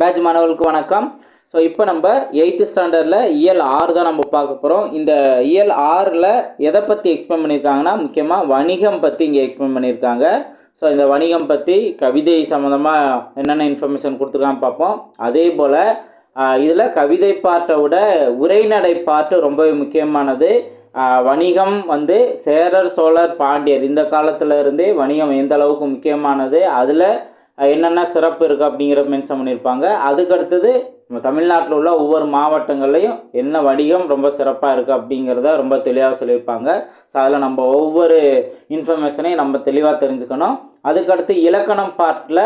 Batch மாணவர்களுக்கு வணக்கம். So இப்போ நம்ம 8th ஸ்டாண்டர்டில் இயல் 6 தான் நம்ம பார்க்க போகிறோம். இந்த இயல் 6ல் எதை பற்றி எக்ஸ்பிளைன் பண்ணியிருக்காங்கன்னா, முக்கியமாக வணிகம் பற்றி இங்கே எக்ஸ்பிளைன் பண்ணியிருக்காங்க. ஸோ இந்த வணிகம் பற்றி கவிதை சம்மந்தமாக என்னென்ன இன்ஃபர்மேஷன் கொடுத்துருக்கான்னு பார்ப்போம். அதே போல் இதில் கவிதை பாட்டை விட உரைநடை பாட்டு ரொம்பவே முக்கியமானது. வணிகம் சேரர் சோழர் பாண்டியர் இந்த காலத்தில் இருந்தே வணிகம் எந்த அளவுக்கு முக்கியமானது, அதில் என்னென்ன சிறப்பு இருக்குது அப்படிங்கிற மென்ஷன் பண்ணியிருப்பாங்க. அதுக்கடுத்தது நம்ம தமிழ்நாட்டில் உள்ள ஒவ்வொரு மாவட்டங்கள்லையும் என்ன வணிகம் ரொம்ப சிறப்பாக இருக்குது அப்படிங்கிறத ரொம்ப தெளிவாக சொல்லியிருப்பாங்க. ஸோ அதில் நம்ம ஒவ்வொரு இன்ஃபர்மேஷனையும் நம்ம தெளிவாக தெரிஞ்சுக்கணும். அதுக்கடுத்து இலக்கணம் பார்ட்டில்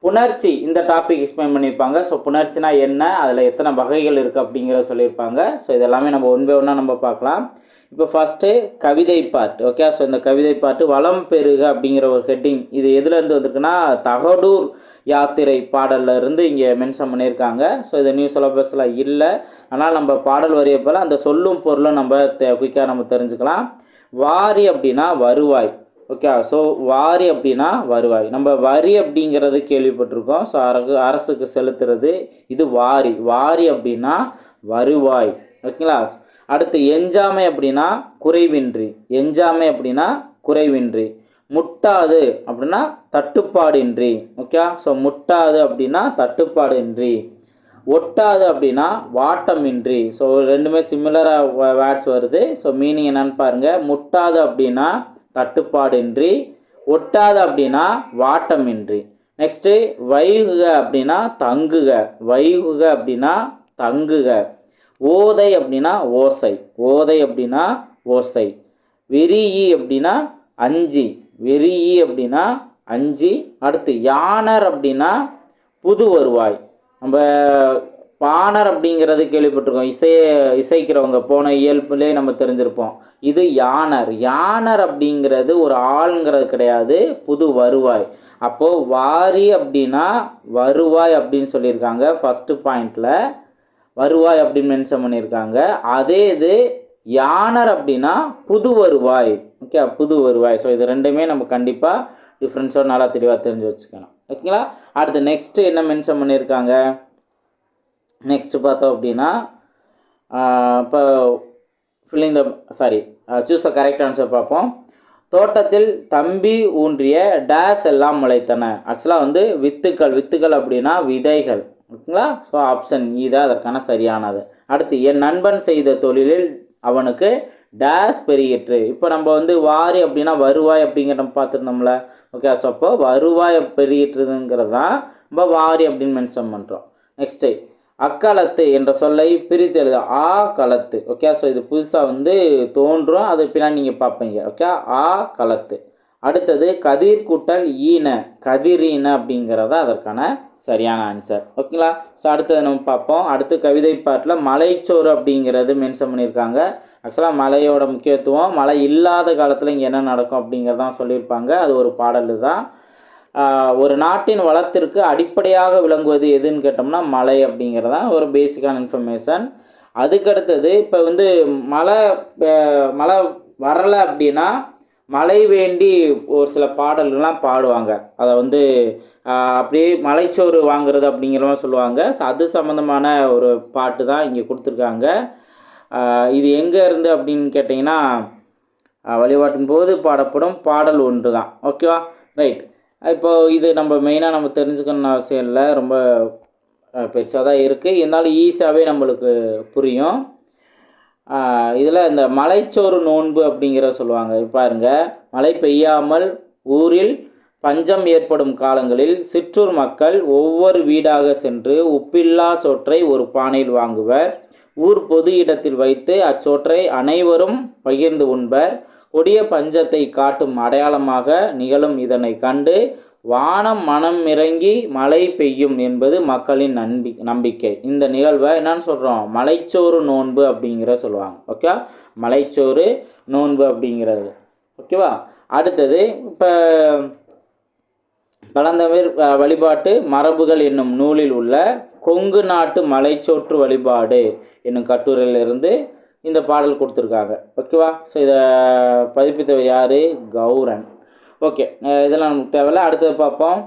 புணர்ச்சி இந்த டாபிக் எக்ஸ்பிளைன் பண்ணியிருப்பாங்க. ஸோ புணர்ச்சினா என்ன, அதில் எத்தனை வகைகள் இருக்குது அப்படிங்கிறத சொல்லியிருப்பாங்க. ஸோ இதெல்லாமே நம்ம ஒன் பை ஒன்னாக நம்ம பார்க்கலாம். இப்போ ஃபஸ்ட்டு கவிதை பாட்டு. ஓகே, ஸோ இந்த கவிதை பாட்டு வளம் பெருக அப்படிங்கிற ஒரு ஹெட்டிங் இது எதுலேருந்து வந்திருக்குன்னா தகடூர் யாத்திரை பாடலில் இருந்து இங்கே மென்ஷன் பண்ணியிருக்காங்க. ஸோ இது நியூ சிலபஸில் இல்லை, ஆனால் நம்ம பாடல் வரியை போல் அந்த சொல்லும் பொருளும் நம்ம குயிக்காக நம்ம தெரிஞ்சுக்கலாம். வாரி அப்படின்னா வருவாய். ஓகே, ஸோ வாரி அப்படின்னா வருவாய். நம்ம வரி அப்படிங்கிறது கேள்விப்பட்டிருக்கோம். ஸோ அரசுக்கு செலுத்துறது இது வாரி. வாரி அப்படின்னா வருவாய். ஓகேங்களா. அடுத்து எஞ்சாமை அப்படின்னா குறைவின்றி. எஞ்சாமை அப்படின்னா குறைவின்றி. முட்டாது அப்படின்னா தட்டுப்பாடின்றி. ஓகே, ஸோ முட்டாது அப்படின்னா தட்டுப்பாடின்றி. ஒட்டாது அப்படின்னா வாட்டமின்றி. ஸோ ரெண்டுமே சிமிலராக வேர்ட்ஸ் வருது. ஸோ மீனிங் என்னன்னு பாருங்கள். முட்டாது அப்படின்னா தட்டுப்பாடின்றி, ஒட்டாது அப்படின்னா வாட்டமின்றி. நெக்ஸ்ட்டு வைகுக அப்படின்னா தங்குக. வைகுக அப்படின்னா தங்குக. ஓதை அப்படின்னா ஓசை. ஓதை அப்படின்னா ஓசை. வெறியி அப்படின்னா அஞ்சி. வெறியி அப்படின்னா அஞ்சி. அடுத்து யானர் அப்படின்னா புது வருவாய். நம்ம பாணர் அப்படிங்கிறது கேள்விப்பட்டிருக்கோம், இசைக்கிறவங்க போன இயல்புலேயே நம்ம தெரிஞ்சிருப்போம். இது யானர். யானர் அப்படிங்கிறது ஒரு ஆளுங்கிறது கிடையாது, புது வருவாய். அப்போது வாரி அப்படின்னா வருவாய் அப்படின்னு சொல்லியிருக்காங்க. ஃபஸ்ட்டு பாயிண்டில் வருவாய் அப்படின்னு மென்ஷன் பண்ணியிருக்காங்க. அதே இது யானர் அப்படின்னா புது வருவாய். ஓகே, புது வருவாய். ஸோ இது ரெண்டுமே நம்ம கண்டிப்பாக டிஃப்ரென்ஸோடு நல்லா தெளிவாக தெரிஞ்சு வச்சுக்கணும். ஓகேங்களா. அடுத்து நெக்ஸ்ட்டு என்ன மென்ஷன் பண்ணியிருக்காங்க, நெக்ஸ்ட்டு பார்த்தோம் அப்படின்னா இப்போ filling the choose the correct answer பார்ப்போம். தோட்டத்தில் தம்பி ஊன்றிய டேஸ் எல்லாம் முளைத்தன. ஆக்சுவலாக வித்துக்கள். வித்துக்கள் அப்படின்னா விதைகள். ஓகேங்களா. ஸோ ஆப்ஷன் இ தான் அதற்கான சரியானது. அடுத்து என் நண்பன் செய்த தொழிலில் அவனுக்கு டேஸ் பெருகிற்று. இப்போ நம்ம வாரி அப்படின்னா வருவாய் அப்படிங்கிற நம்ம பார்த்துருந்தோம்ல. ஓகே, ஸோ அப்போ வருவாய் பெருகிட்டுருதுங்கிறது தான் நம்ம வாரி அப்படின்னு மென்ஷன் பண்ணுறோம். நெக்ஸ்ட்டு அக்களத்து என்ற சொல்லை பிரித்து எழுத ஆ களத்து. ஓகே, ஸோ இது புதுசாக தோன்றும், அது பின்னாடி நீங்கள் பார்ப்பீங்க. ஓகே, ஆ களத்து. அடுத்தது கதிர் கூட்டல் ஈன. கதிரீன அப்படிங்கிறத அதற்கான சரியான ஆன்சர். ஓகேங்களா. ஸோ அடுத்தது நம்ம பார்ப்போம். அடுத்து கவிதை பாட்டில் மலைச்சோறு அப்படிங்கிறது மென்ஷன் பண்ணியிருக்காங்க. ஆக்சுவலாக மலையோட முக்கியத்துவம், மழை இல்லாத காலத்தில் இங்கே என்ன நடக்கும் அப்படிங்கிறதான் சொல்லியிருப்பாங்க. அது ஒரு பாடல் தான். ஒரு நாட்டின் வளத்திற்கு அடிப்படையாக விளங்குவது எதுன்னு கேட்டோம்னா மழை அப்படிங்கிறதான் ஒரு பேசிக்கான இன்ஃபர்மேஷன். அதுக்கடுத்தது இப்போ மழை வரலை அப்படின்னா மழை வேண்டி ஒரு சில பாடல்கள்லாம் பாடுவாங்க. அதை அப்படியே மலைச்சோறு வாங்குறது அப்படிங்கிறவங்க சொல்லுவாங்க. ஸோ அது சம்மந்தமான ஒரு பாட்டு தான் இங்கே கொடுத்துருக்காங்க. இது எங்கே இருந்து அப்படின்னு கேட்டிங்கன்னா வழிபாட்டின் போது பாடப்படும் பாடல் ஒன்று தான். ஓகேவா, ரைட். இப்போது இது நம்ம மெயினாக நம்ம தெரிஞ்சுக்கணும்னு அவசியம் இல்லை, ரொம்ப பெருசாக தான் இருக்குது, இருந்தாலும் ஈஸியாகவே நம்மளுக்கு புரியும். இதில் இந்த மலைச்சோறு நோன்பு அப்படிங்கிற சொல்லுவாங்க. பாருங்க, மழை பெய்யாமல் ஊரில் பஞ்சம் ஏற்படும் காலங்களில் சிற்றூர் மக்கள் ஒவ்வொரு வீடாக சென்று உப்பில்லா சோற்றை ஒரு பானையில் வாங்குவர். ஊர் பொது இடத்தில் வைத்து அச்சோற்றை அனைவரும் பகிர்ந்து உண்பர். கொடிய பஞ்சத்தை காட்டும் அடையாளமாக நிகழும் இதனை கண்டு வானம் மனம் இறங்கி மழை பெய்யும் என்பது மக்களின் நம்பிக்கை. இந்த நிகழ்வை என்னன்னு சொல்கிறோம், மலைச்சோறு நோன்பு அப்படிங்கிற சொல்லுவாங்க. ஓகே, மலைச்சோறு நோன்பு அப்படிங்கிறது. ஓகேவா. அடுத்தது இப்போ பழந்தமிழ் வழிபாட்டு மரபுகள் என்னும் நூலில் உள்ள கொங்கு நாட்டு மலைச்சோற்று வழிபாடு என்னும் கட்டுரையிலிருந்து இந்த பாடல் கொடுத்துருக்காங்க. ஓகேவா. ஸோ இதை பதிப்பித்தவர் யார், கௌரன். ஓகே, இதெல்லாம் நமக்கு தேவையில்லை. அடுத்தது பார்ப்போம்.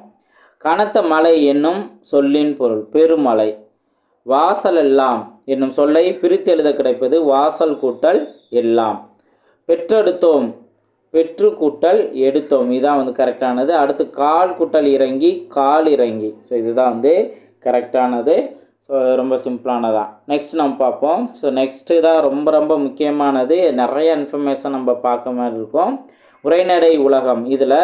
கனத்த மலை என்னும் சொல்லின் பொருள் பெருமலை. வாசல் எல்லாம் என்னும் சொல்லை பிரித்து எழுத கிடைப்பது வாசல் கூட்டல் எல்லாம். பெற்றெடுத்தோம் பெற்று கூட்டல் எடுத்தோம், இதுதான் வந்து கரெக்டானது. அடுத்து கால் கூட்டல் இறங்கி கால் இறங்கி, ஸோ இதுதான் வந்து கரெக்டானது. ஸோ ரொம்ப சிம்பிளானதான். நெக்ஸ்ட் நம்ம பார்ப்போம். ஸோ நெக்ஸ்ட்டு தான் ரொம்ப ரொம்ப முக்கியமானது. நிறைய இன்ஃபர்மேஷன் நம்ம பார்க்க மாதிரி இருக்கும். உரைநடை உலகம், இதில்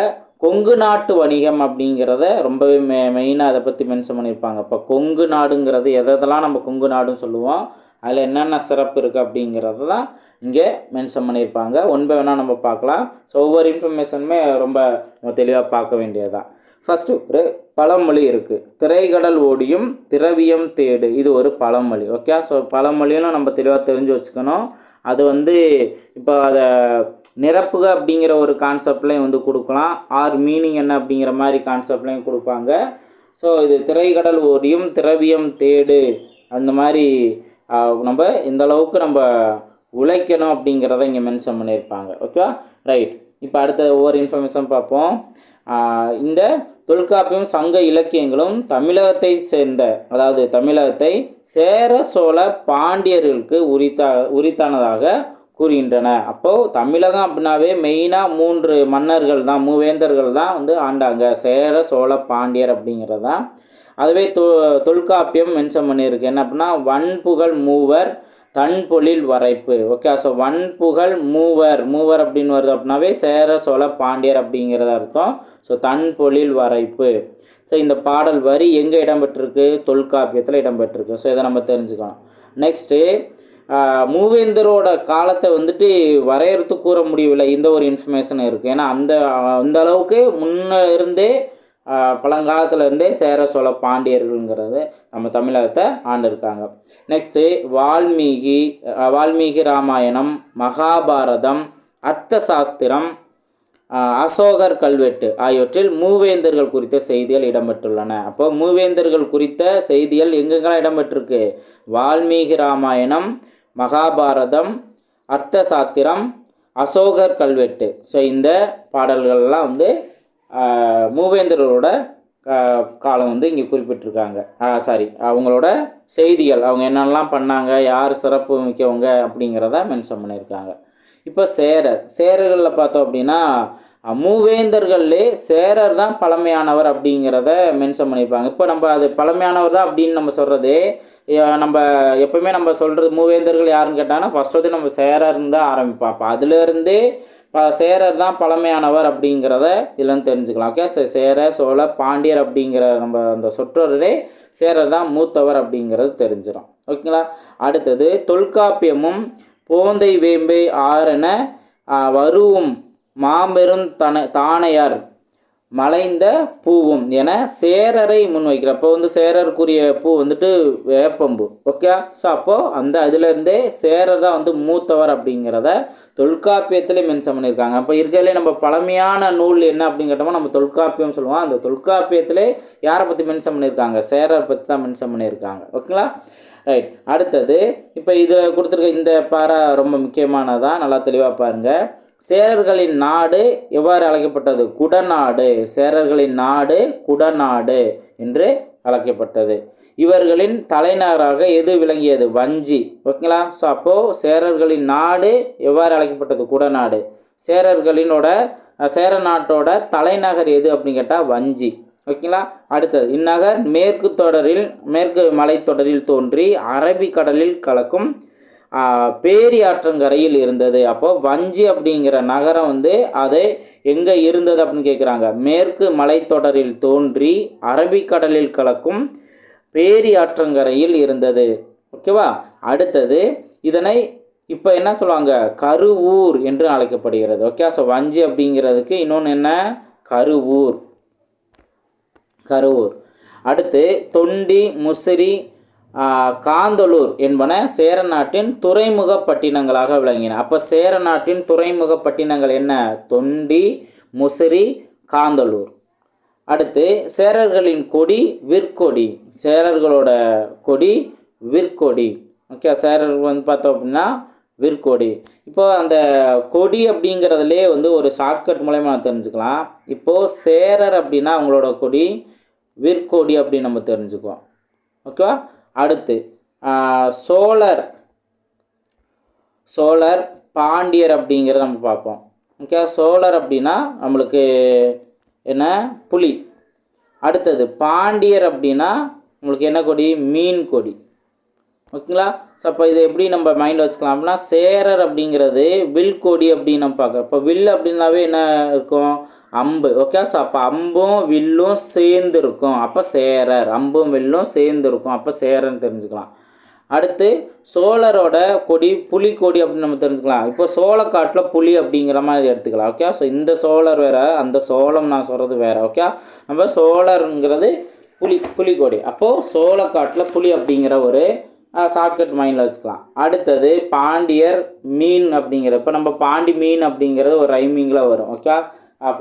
கொங்கு நாட்டு வணிகம் அப்படிங்கிறத ரொம்பவே மெயினாக அதை பற்றி மென்ஷன் பண்ணியிருப்பாங்க. இப்போ கொங்கு நாடுங்கிறது எதெல்லாம் நம்ம கொங்கு நாடுன்னு சொல்லுவோம், அதில் என்னென்ன சிறப்பு இருக்குது அப்படிங்கிறது தான் இங்கே மென்ஷன் பண்ணியிருப்பாங்க. ஒன்பை வேணால் நம்ம பார்க்கலாம். ஸோ ஒவ்வொரு இன்ஃபர்மேஷனுமே ரொம்ப தெளிவாக பார்க்க வேண்டியது தான். ஃபஸ்ட்டு ஒரு பழமொழி இருக்குது, திரைக்கடல் ஓடியும் திரவியம் தேடு, இது ஒரு பழமொழி. ஓகே, ஸோ பழமொழியும் நம்ம தெளிவாக தெரிஞ்சு வச்சுக்கணும். அது வந்து இப்போ அதை நிரப்புக அப்படிங்கிற ஒரு கான்செப்ட்லேயும் வந்து கொடுக்கலாம், ஆர் மீனிங் என்ன அப்படிங்கிற மாதிரி கான்செப்ட்லேயும் கொடுப்பாங்க. ஸோ இது திரைக்கடல் ஓடியும் திரவியம் தேடு, அந்த மாதிரி நம்ம இந்த அளவுக்கு நம்ம உழைக்கணும் அப்படிங்கிறத இங்கே மென்ஷன் பண்ணியிருப்பாங்க. ஓகேவா, ரைட். இப்போ அடுத்த ஒவ்வொரு இன்ஃபர்மேஷன் பார்ப்போம். இந்த தொல்காப்பியம் சங்க இலக்கியங்களும் தமிழகத்தை சேர்ந்த, அதாவது தமிழகத்தை சேர சோழ பாண்டியர்களுக்கு உரித்தானதாக கூறுகின்றன. அப்போது தமிழகம் அப்படின்னாவே மெயினாக 3 மன்னர்கள் தான், மூவேந்தர்கள் தான் வந்து ஆண்டாங்க, சேர சோழ பாண்டியர் அப்படிங்கிறது தான். அதுவே தொல்காப்பியம் மென்ஷன் பண்ணியிருக்கு என்ன அப்படின்னா, வன்புகழ் மூவர் தன்பொழில் வரைப்பு. ஓகே, ஸோ வன்புகழ் மூவர், மூவர் அப்படின்னு வருது அப்படின்னாவே சேர சோழ பாண்டியர் அப்படிங்கிறத அர்த்தம். ஸோ தன்பொழில் வரைப்பு. ஸோ இந்த பாடல் வரி எங்கே இடம்பெற்றிருக்கு, தொல்காப்பியத்தில் இடம்பெற்றிருக்கு. ஸோ இதை நம்ம தெரிஞ்சுக்கணும். நெக்ஸ்ட்டு மூவேந்தரோட காலத்தை வந்துட்டு வரையறுத்து கூற முடியவில்லை, இந்த ஒரு இன்ஃபர்மேஷன் இருக்குது. ஏன்னா அந்த அளவுக்கு முன்ன இருந்தே பழங்காலத்தில் இருந்தே சேர சோழ பாண்டியர்கள்ங்கிறது நம்ம தமிழகத்தை ஆண்டிருக்காங்க. நெக்ஸ்ட்டு வால்மீகி ராமாயணம், மகாபாரதம், அர்த்த சாஸ்திரம், அசோகர் கல்வெட்டு ஆகியவற்றில் மூவேந்தர்கள் குறித்த செய்திகள் இடம்பெற்றுள்ளன. அப்போ மூவேந்தர்கள் குறித்த செய்திகள் எங்கெங்கெல்லாம் இடம்பெற்றிருக்கு, வால்மீகி ராமாயணம், மகாபாரதம், அர்த்த சாஸ்திரம், அசோகர் கல்வெட்டு. ஸோ இந்த பாடல்கள்லாம் வந்து மூவேந்தர்களோட காலம் வந்து இங்கே குறிப்பிட்டிருக்காங்க. அவங்களோட செய்திகள், அவங்க என்னென்னலாம் பண்ணாங்க, யார் சிறப்பு மிக்கவங்க அப்படிங்கிறத மென்ஷன் பண்ணியிருக்காங்க. இப்போ சேரர்களில் பார்த்தோம் அப்படின்னா மூவேந்தர்கள்லே சேரர் தான் பழமையானவர் அப்படிங்கிறத மென்ஷன் பண்ணியிருப்பாங்க. இப்போ நம்ம அது பழமையானவர் தான் அப்படின்னு நம்ம சொல்கிறது, நம்ம எப்பவுமே நம்ம சொல்கிறது மூவேந்தர்கள் யாருன்னு கேட்டாங்கன்னா ஃபர்ஸ்ட் வந்து நம்ம சேரர்னு தான் ஆரம்பிப்போம். அப்போ அதுலேருந்தே சேரர் தான் பழமையானவர் அப்படிங்கிறத இதெல்லாம் தெரிஞ்சுக்கலாம். ஓகே, சேர சோழ பாண்டியர் அப்படிங்கிற நம்ம அந்த சொற்றொடரே சேரர் தான் மூத்தவர் அப்படிங்கிறது தெரிஞ்சிடும். ஓகேங்களா. அடுத்தது தொல்காப்பியமும் போந்தை வேம்பை ஆறென வருவும் மாபெரும் தானையார் மலைந்த பூவும் என சேரரை முன்வைக்கிற. அப்போ வந்து சேரருக்குரிய பூ வந்துட்டு வேப்பம்பூ. ஓகே, ஸோ அப்போது அந்த அதுலேருந்தே சேரர் தான் வந்து மூத்தவர் அப்படிங்கிறத தொல்காப்பியத்திலே மென்ஷன் பண்ணியிருக்காங்க. அப்போ இருக்கிறதுலே நம்ம பழமையான நூல் என்ன அப்படின்னு கேட்டோம்னா நம்ம தொல்காப்பியம் சொல்லுவோம். அந்த தொல்காப்பியத்திலே யாரை பற்றி மென்ஷன் பண்ணியிருக்காங்க, சேரர் பற்றி தான் மென்ஷன் பண்ணியிருக்காங்க. ஓகேங்களா, ரைட். அடுத்தது இப்போ இதில் கொடுத்துருக்க இந்த பாரா ரொம்ப முக்கியமானதான், நல்லா தெளிவாக பாருங்கள். சேரர்களின் நாடு எவ்வாறு அழைக்கப்பட்டது, குடநாடு. சேரர்களின் நாடு குடநாடு என்று அழைக்கப்பட்டது. இவர்களின் தலைநகராக எது விளங்கியது, வஞ்சி. ஓகேங்களா. ஸோ அப்போது சேரர்களின் நாடு எவ்வாறு அழைக்கப்பட்டது, குடநாடு. சேர நாட்டோட தலைநகர் எது அப்படின்னு கேட்டால் வஞ்சி. ஓகேங்களா. அடுத்தது இந்நகர் மேற்கு மலைத்தொடரில் தோன்றி அரபிக்கடலில் கலக்கும் பேரியாற்றங்கரையில் இருந்தது. அப்போ வஞ்சி அப்படிங்கிற நகரம் வந்து அது எங்கே இருந்தது அப்படின்னு கேட்குறாங்க, மேற்கு மலைத்தொடரில் தோன்றி அரபிக்கடலில் கலக்கும் பேரியாற்றங்கரையில் இருந்தது. ஓகேவா. அடுத்தது இதனை இப்போ என்ன சொல்லுவாங்க, கருவூர் என்று அழைக்கப்படுகிறது. ஓகே, ஸோ வஞ்சி அப்படிங்கிறதுக்கு இன்னொன்று என்ன, கருவூர். அடுத்து தொண்டி, முசிறி, காந்தலூர் என்பன சேர நாட்டின் துறைமுக பட்டினங்களாக விளங்கின. அப்போ சேர நாட்டின் துறைமுக பட்டினங்கள் என்ன, தொண்டி, முசிறி, காந்தலூர். அடுத்து சேரர்களின் கொடி விற்கொடி. சேரர்களோட கொடி விற்கொடி. ஓகே, சேரர்கள் வந்து பார்த்தோம் அப்படின்னா விற்கொடி. இப்போ அந்த கொடி அப்படிங்கிறதுலே வந்து ஒரு ஷார்ட்கட் மூலயமா தெரிஞ்சுக்கலாம். இப்போது சேரர் அப்படின்னா அவங்களோட கொடி விற்கோடி அப்படின்னு நம்ம தெரிஞ்சுக்குவோம். ஓகேவா? அடுத்து சோழர் பாண்டியர் அப்படிங்கிறத நம்ம பார்ப்போம். ஓகே, சோழர் அப்படின்னா நம்மளுக்கு என்ன, புலி. அடுத்தது பாண்டியர் அப்படின்னா உங்களுக்கு என்ன கொடி, மீன் கொடி. ஓகேங்களா? ஸோ அப்போ இதை எப்படி நம்ம மைண்டில் வச்சுக்கலாம் அப்படின்னா, சேரர் அப்படிங்கிறது வில் கொடி அப்படின்னு நம்ம பார்க்குறோம். இப்போ வில் அப்படின்னாவே என்ன இருக்கும், அம்பு. ஓகே, ஸோ அப்போ அம்பும் வில்லும் சேர்ந்து இருக்கும், அப்போ சேரர். அம்பும் வில்லும் சேர்ந்து இருக்கும், அப்போ சேரர்னு தெரிஞ்சுக்கலாம். அடுத்து சோழரோட கொடி புலி கொடி அப்படின்னு நம்ம தெரிஞ்சுக்கலாம். இப்போ சோளக்காட்டில் புலி அப்படிங்கிற மாதிரி எடுத்துக்கலாம். ஓகே, ஸோ இந்த சோழர் வேறு, அந்த சோளம் நான் சொல்கிறது வேறு. ஓகே, நம்ம சோழருங்கிறது புலிக்கொடி. அப்போது சோளக்காட்டில் புலி அப்படிங்கிற ஒரு ஷார்ட்கட் மைண்டில் வச்சுக்கலாம். அடுத்தது பாண்டியர் மீன் அப்படிங்கிற, இப்போ நம்ம பாண்டி மீன் அப்படிங்கிறது ஒரு ரைமிங்கில் வரும். ஓகே,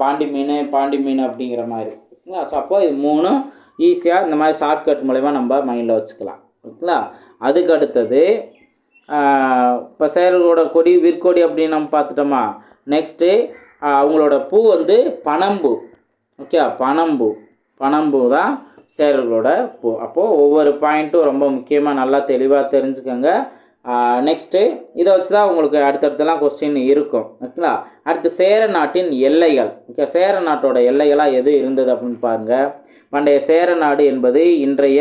பாண்டி மீன் அப்படிங்கிற மாதிரி. ஓகேங்களா? ஸோ அப்போ இது மூணும் ஈஸியாக இந்த மாதிரி ஷார்ட்கட் மூலமா நம்ம மைண்டில் வச்சுக்கலாம். ஓகேங்களா? அதுக்கு அடுத்தது இப்போ சேரர்களோட கொடி விற்கொடி அப்படின்னு நம்ம பார்த்துட்டோமா. நெக்ஸ்ட்டு அவங்களோட பூ வந்து பனம்பூ. ஓகே, பனம்பூ தான் சேரர்களோட பூ. அப்போது ஒவ்வொரு பாயிண்ட்டும் ரொம்ப முக்கியமாக நல்லா தெளிவாக தெரிஞ்சுக்கோங்க. நெக்ஸ்ட்டு இதை வச்சு தான் உங்களுக்கு அடுத்தடுத்தலாம் கொஸ்டின் இருக்கும். ஓகேங்களா? அடுத்து சேர நாட்டின் எல்லைகள். ஓகே, சேர நாட்டோட எல்லைகளாக எது இருந்தது அப்படின்னு பாருங்கள். பண்டைய சேர நாடு என்பது இன்றைய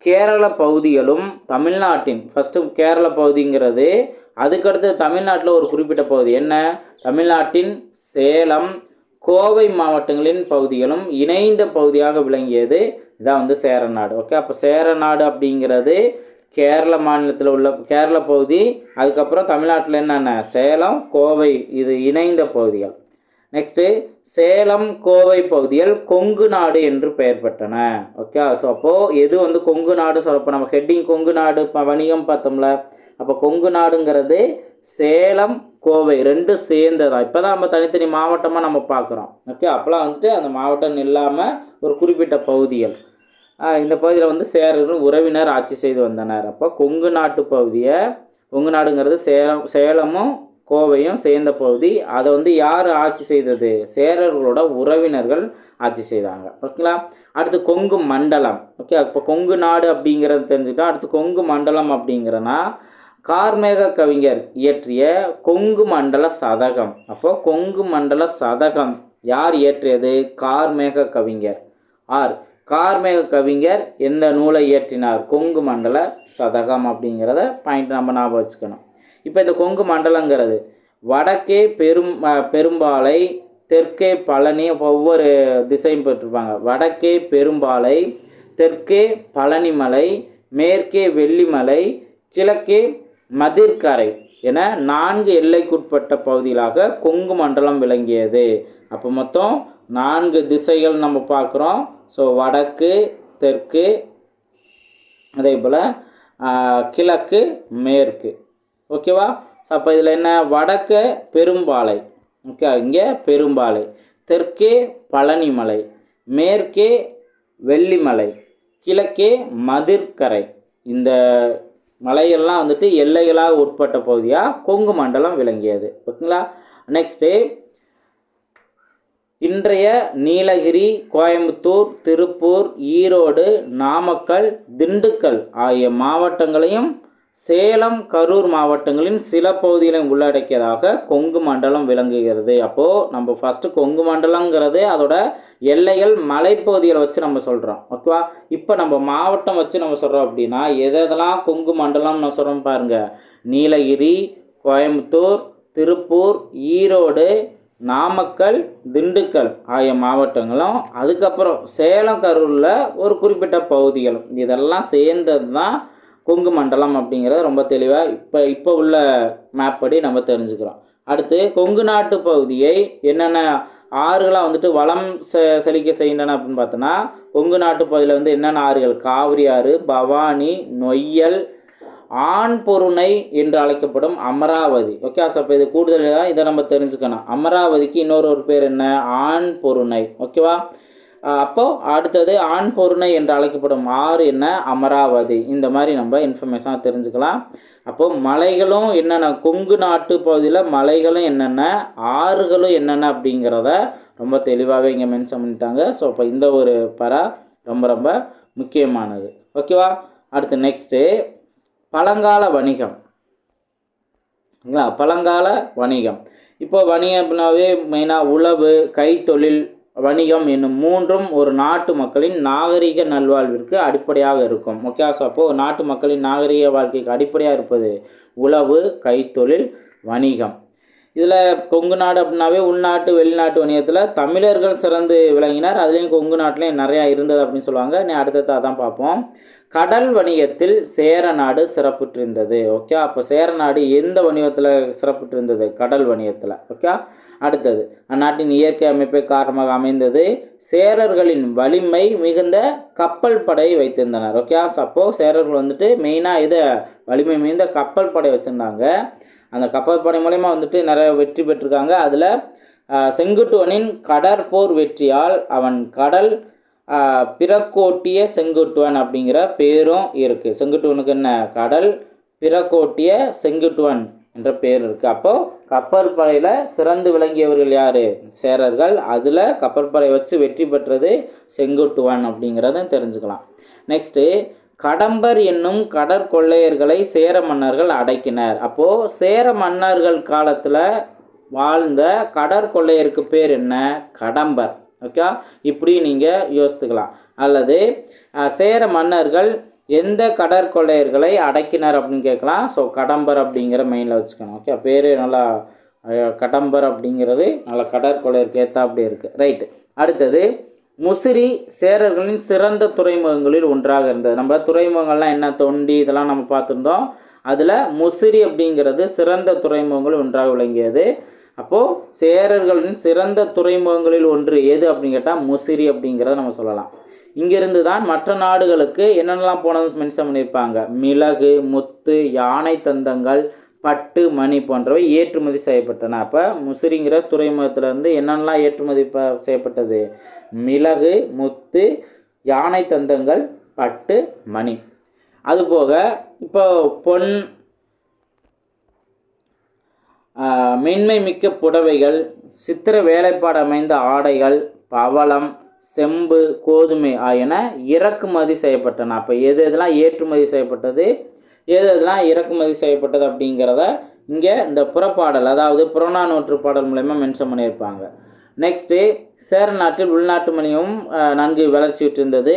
கேரள பகுதிகளும் தமிழ்நாட்டின் ஃபஸ்ட்டு கேரள பகுதிங்கிறது, அதுக்கடுத்து தமிழ்நாட்டில் ஒரு குறிப்பிட்ட பகுதி என்ன, தமிழ்நாட்டின் சேலம் கோவை மாவட்டங்களின் பகுதிகளும் இணைந்த பகுதியாக விளங்கியது. இதான் வந்து சேரநாடு. ஓகே, அப்போ சேரநாடு அப்படிங்கிறது கேரள மாநிலத்தில் உள்ள கேரள பகுதி, அதுக்கப்புறம் தமிழ்நாட்டில் என்னென்ன சேலம் கோவை, இது இணைந்த பகுதிகள். நெக்ஸ்ட்டு சேலம் கோவை பகுதிகள் கொங்கு நாடு என்று பெயர் பெற்றன. ஓகே, ஸோ அப்போது எது வந்து கொங்கு நாடு சொல்லப்போ நம்ம ஹெட்டிங் கொங்கு நாடு இப்போ வணிகம் பார்த்தோம்ல, அப்போ கொங்கு நாடுங்கிறது சேலம் கோவை ரெண்டும் சேர்ந்ததான். இப்போ தான் நம்ம தனித்தனி மாவட்டமாக நம்ம பார்க்குறோம். ஓகே, அப்போலாம் வந்துட்டு அந்த மாவட்டம் இல்லாமல் ஒரு குறிப்பிட்ட பகுதிகள், இந்த பகுதியில் வந்து சேரர்கள் உறவினர் ஆட்சி செய்து வந்தனர். அப்போ கொங்கு நாட்டு பகுதியை, கொங்கு நாடுங்கிறது சேலமும் கோவையும் சேர்ந்த பகுதி. அதை வந்து யார் ஆட்சி செய்தது, சேரர்களோட உறவினர்கள் ஆட்சி செய்தாங்க. ஓகேங்களா? அடுத்து கொங்கு மண்டலம். ஓகே, இப்போ கொங்கு நாடு அப்படிங்கிறது தெரிஞ்சுக்கிட்டோம். அடுத்து கொங்கு மண்டலம் அப்படிங்கிறனா கார்மேக கவிஞர் இயற்றிய கொங்கு மண்டல சதகம். அப்போ கொங்கு மண்டல சதகம் யார் இயற்றியது, கார்மேக கவிஞர். கார்மேக கவிஞர் எந்த நூலை இயற்றினார், கொங்கு மண்டல சதகம் அப்படிங்கிறத பாயிண்ட் நம்ம ஞாபகம் வச்சுக்கணும். இப்போ இந்த கொங்கு மண்டலங்கிறது வடக்கே பெரும்பாலை, தெற்கே பழனி, ஒவ்வொரு திசையும் பெற்றிருப்பாங்க. வடக்கே பெரும்பாலை, தெற்கே பழனிமலை, மேற்கே வெள்ளிமலை, கிழக்கே மதிர்கரை என 4 எல்லைக்குட்பட்ட பகுதிகளாக கொங்கு மண்டலம் விளங்கியது. அப்போ மொத்தம் 4 திசைகள் நம்ம பார்க்குறோம். ஸோ வடக்கு, தெற்கு, அதே போல் கிழக்கு, மேற்கு. ஓகேவா? ஸோ அப்போ இதில் என்ன, வடக்கு பெரும்பாலை. ஓகே, இங்கே பெரும்பாலை, தெற்கே பழனிமலை, மேற்கே வெள்ளிமலை, கிழக்கே மதிர்கரை. இந்த மலையெல்லாம் வந்துட்டு எல்லைகளாக உட்பட்ட பகுதியாக கொங்கு மண்டலம் விளங்கியது. ஓகேங்களா? நெக்ஸ்ட்டு இன்றைய நீலகிரி, கோயம்புத்தூர், திருப்பூர், ஈரோடு, நாமக்கல், திண்டுக்கல் ஆகிய மாவட்டங்களையும் சேலம், கரூர் மாவட்டங்களின் சில பகுதிகளையும் உள்ளடக்கியதாக கொங்கு மண்டலம் விளங்குகிறது. அப்போது நம்ம ஃபஸ்ட்டு கொங்கு மண்டலங்கிறது அதோட எல்லைகள் மலைப்பகுதிகளை வச்சு நம்ம சொல்கிறோம். ஓகேவா? இப்போ நம்ம மாவட்டம் வச்சு நம்ம சொல்கிறோம் அப்படின்னா எதெல்லாம் கொங்கு மண்டலம் நம்ம சொல்கிறோம் பாருங்கள். நீலகிரி, கோயம்புத்தூர், திருப்பூர், ஈரோடு, நாமக்கல், திண்டுக்கல் ஆகிய மாவட்டங்களும், அதுக்கப்புறம் சேலம், கரூரில் ஒரு குறிப்பிட்ட பகுதிகளும், இதெல்லாம் சேர்ந்தது தான் கொங்கு மண்டலம் அப்படிங்கிறத ரொம்ப தெளிவாக இப்போ உள்ள மேப் படி நம்ம தெரிஞ்சுக்கிறோம். அடுத்து கொங்கு நாட்டு பகுதியை என்னென்ன ஆறுகளாக வந்துட்டு வளம் செழிக்க செய்கின்றன அப்படின்னு பார்த்தோன்னா, கொங்கு நாட்டு பகுதியில் வந்து என்னென்ன ஆறுகள், காவிரி ஆறு, பவானி, நொய்யல், ஆண்பொருணை என்று அழைக்கப்படும் அமராவதி. ஓகே, ஸோ இப்போ இது கூடுதலாக இதை நம்ம தெரிஞ்சுக்கணும். அமராவதிக்கு இன்னொரு பேர் என்ன, ஆண்பொருணை. ஓகேவா? அப்போது அடுத்தது ஆண்பொருணை என்று அழைக்கப்படும் ஆறு என்ன, அமராவதி. இந்த மாதிரி நம்ம இன்ஃபர்மேஷனாக தெரிஞ்சுக்கலாம். அப்போது மலைகளும் என்னென்ன, கொங்கு நாட்டு பகுதியில் மலைகளும் என்னென்ன, ஆறுகளும் என்னென்ன அப்படிங்கிறத ரொம்ப தெளிவாகவே இங்கே மென்ஷன் பண்ணிட்டாங்க. ஸோ இப்போ இந்த ஒரு ரொம்ப ரொம்ப முக்கியமானது. ஓகேவா? அடுத்து நெக்ஸ்ட்டு பழங்கால வணிகம். பழங்கால வணிகம். இப்போ வணிகம் அப்படின்னாவே மெயினாக உழவு, கைத்தொழில், வணிகம் என்னும் மூன்றும் ஒரு நாட்டு மக்களின் நாகரிக நல்வாழ்விற்கு அடிப்படையாக இருக்கும். ஓகே, ஸோ அப்போது நாட்டு மக்களின் நாகரிக வாழ்க்கைக்கு அடிப்படையாக இருப்பது உழவு, கைத்தொழில், வணிகம். இதில் கொங்கு நாடு அப்படின்னாவே உள்நாட்டு வெளிநாட்டு வணிகத்தில் தமிழர்கள் சிறந்து விளங்கினார். அதுலேயும் கொங்கு நாட்டிலையும் நிறையா இருந்தது அப்படின்னு சொல்லுவாங்க. நீ அடுத்ததாக தான் பார்ப்போம். கடல் வணிகத்தில் சேர நாடு சிறப்புற்றிருந்தது. ஓகே, அப்போ சேர நாடு எந்த வணிகத்தில் சிறப்புற்றிருந்தது? கடல் வணிகத்தில். ஓகே, அடுத்தது அந்நாட்டின் இயற்கை அமைப்பை காரணமாக அமைந்தது. சேரர்களின் வலிமை மிகுந்த கப்பல் படை வைத்திருந்தனர். ஓகே, அப்போது சேரர்கள் வந்துட்டு மெயினாக இதை வலிமை மிகுந்த கப்பல் படை வச்சுருந்தாங்க. அந்த கப்பல் படை மூலயமா வந்துட்டு நிறைய வெற்றி பெற்றிருக்காங்க. அதில் செங்குட்டுவனின் கடற்போர் வெற்றியால் அவன் கடல் பிறக்கோட்டிய செங்குட்டுவன் அப்படிங்கிற பேரும் இருக்குது. செங்குட்டுவனுக்கு என்ன? கடல் பிறக்கோட்டிய செங்குட்டுவன் என்ற பேர் இருக்குது. அப்போது கப்பற்படையில் சிறந்து விளங்கியவர்கள் யார்? சேரர்கள். அதில் கப்பற்படை வச்சு வெற்றி பெற்றது செங்குட்டுவன் அப்படிங்கிறத தெரிஞ்சுக்கலாம். நெக்ஸ்ட்டு கடம்பர் என்னும் கடற்கொள்ளையர்களை சேர மன்னர்கள் அடக்கினர். அப்போது சேர மன்னர்கள் காலத்தில் வாழ்ந்த கடற்கொள்ளையருக்கு பேர் என்ன? கடம்பர். ஓகே, இப்படி நீங்கள் யோசித்துக்கலாம். அல்லது சேர மன்னர்கள் எந்த கடற்கொள்ளையர்களை அடக்கினர் அப்படின்னு கேட்கலாம். ஸோ கடம்பர் அப்படிங்கிற மெயினில் வச்சுக்கணும். ஓகே, பேர் நல்லா கடம்பர் அப்படிங்கிறது நல்லா கடற்கொள்ளையருக்கு ஏற்றா அப்படி இருக்குது. ரைட்டு. அடுத்தது முசிறி சேரர்களின் சிறந்த துறைமுகங்களில் ஒன்றாக இருந்தது. நம்ம துறைமுகங்கள்லாம் என்ன, தொண்டி, இதெல்லாம் நம்ம பார்த்துருந்தோம். அதில் முசிறி அப்படிங்கிறது சிறந்த துறைமுகங்கள் ஒன்றாக விளங்கியது. அப்போது சேரர்களின் சிறந்த துறைமுகங்களில் ஒன்று எது அப்படின்னு கேட்டால் முசிறி அப்படிங்கிறத நம்ம சொல்லலாம். இங்கிருந்து தான் மற்ற நாடுகளுக்கு என்னென்னலாம் போனது மென்ஷன் பண்ணியிருப்பாங்க. மிளகு, முத்து, யானை தந்தங்கள், பட்டு, மணி போன்றவை ஏற்றுமதி செய்யப்பட்டன. அப்போ முசிறிங்கிற துறைமுகத்திலேருந்து என்னென்னலாம் ஏற்றுமதி செய்யப்பட்டது? மிளகு, முத்து, யானை தந்தங்கள், பட்டு, மணி. அதுபோக இப்போ பொன், மென்மை மிக்க புடவைகள், சித்திர வேலைப்பாடு அமைந்த ஆடைகள், பவளம், செம்பு, கோதுமை ஆகியன இறக்குமதி செய்யப்பட்டன. அப்போ எது எதெல்லாம் ஏற்றுமதி செய்யப்பட்டது, எது எதெல்லாம் இறக்குமதி செய்யப்பட்டது அப்படிங்கிறத இங்கே இந்த புறப்பாடல், அதாவது புறநானூற்று பாடல் மூலயமா மென்ஷன் பண்ணியிருப்பாங்க. நெக்ஸ்ட்டு சேர நாட்டில் உள்நாட்டு வணிகம் நன்கு வளர்ச்சியுற்றிருந்தது.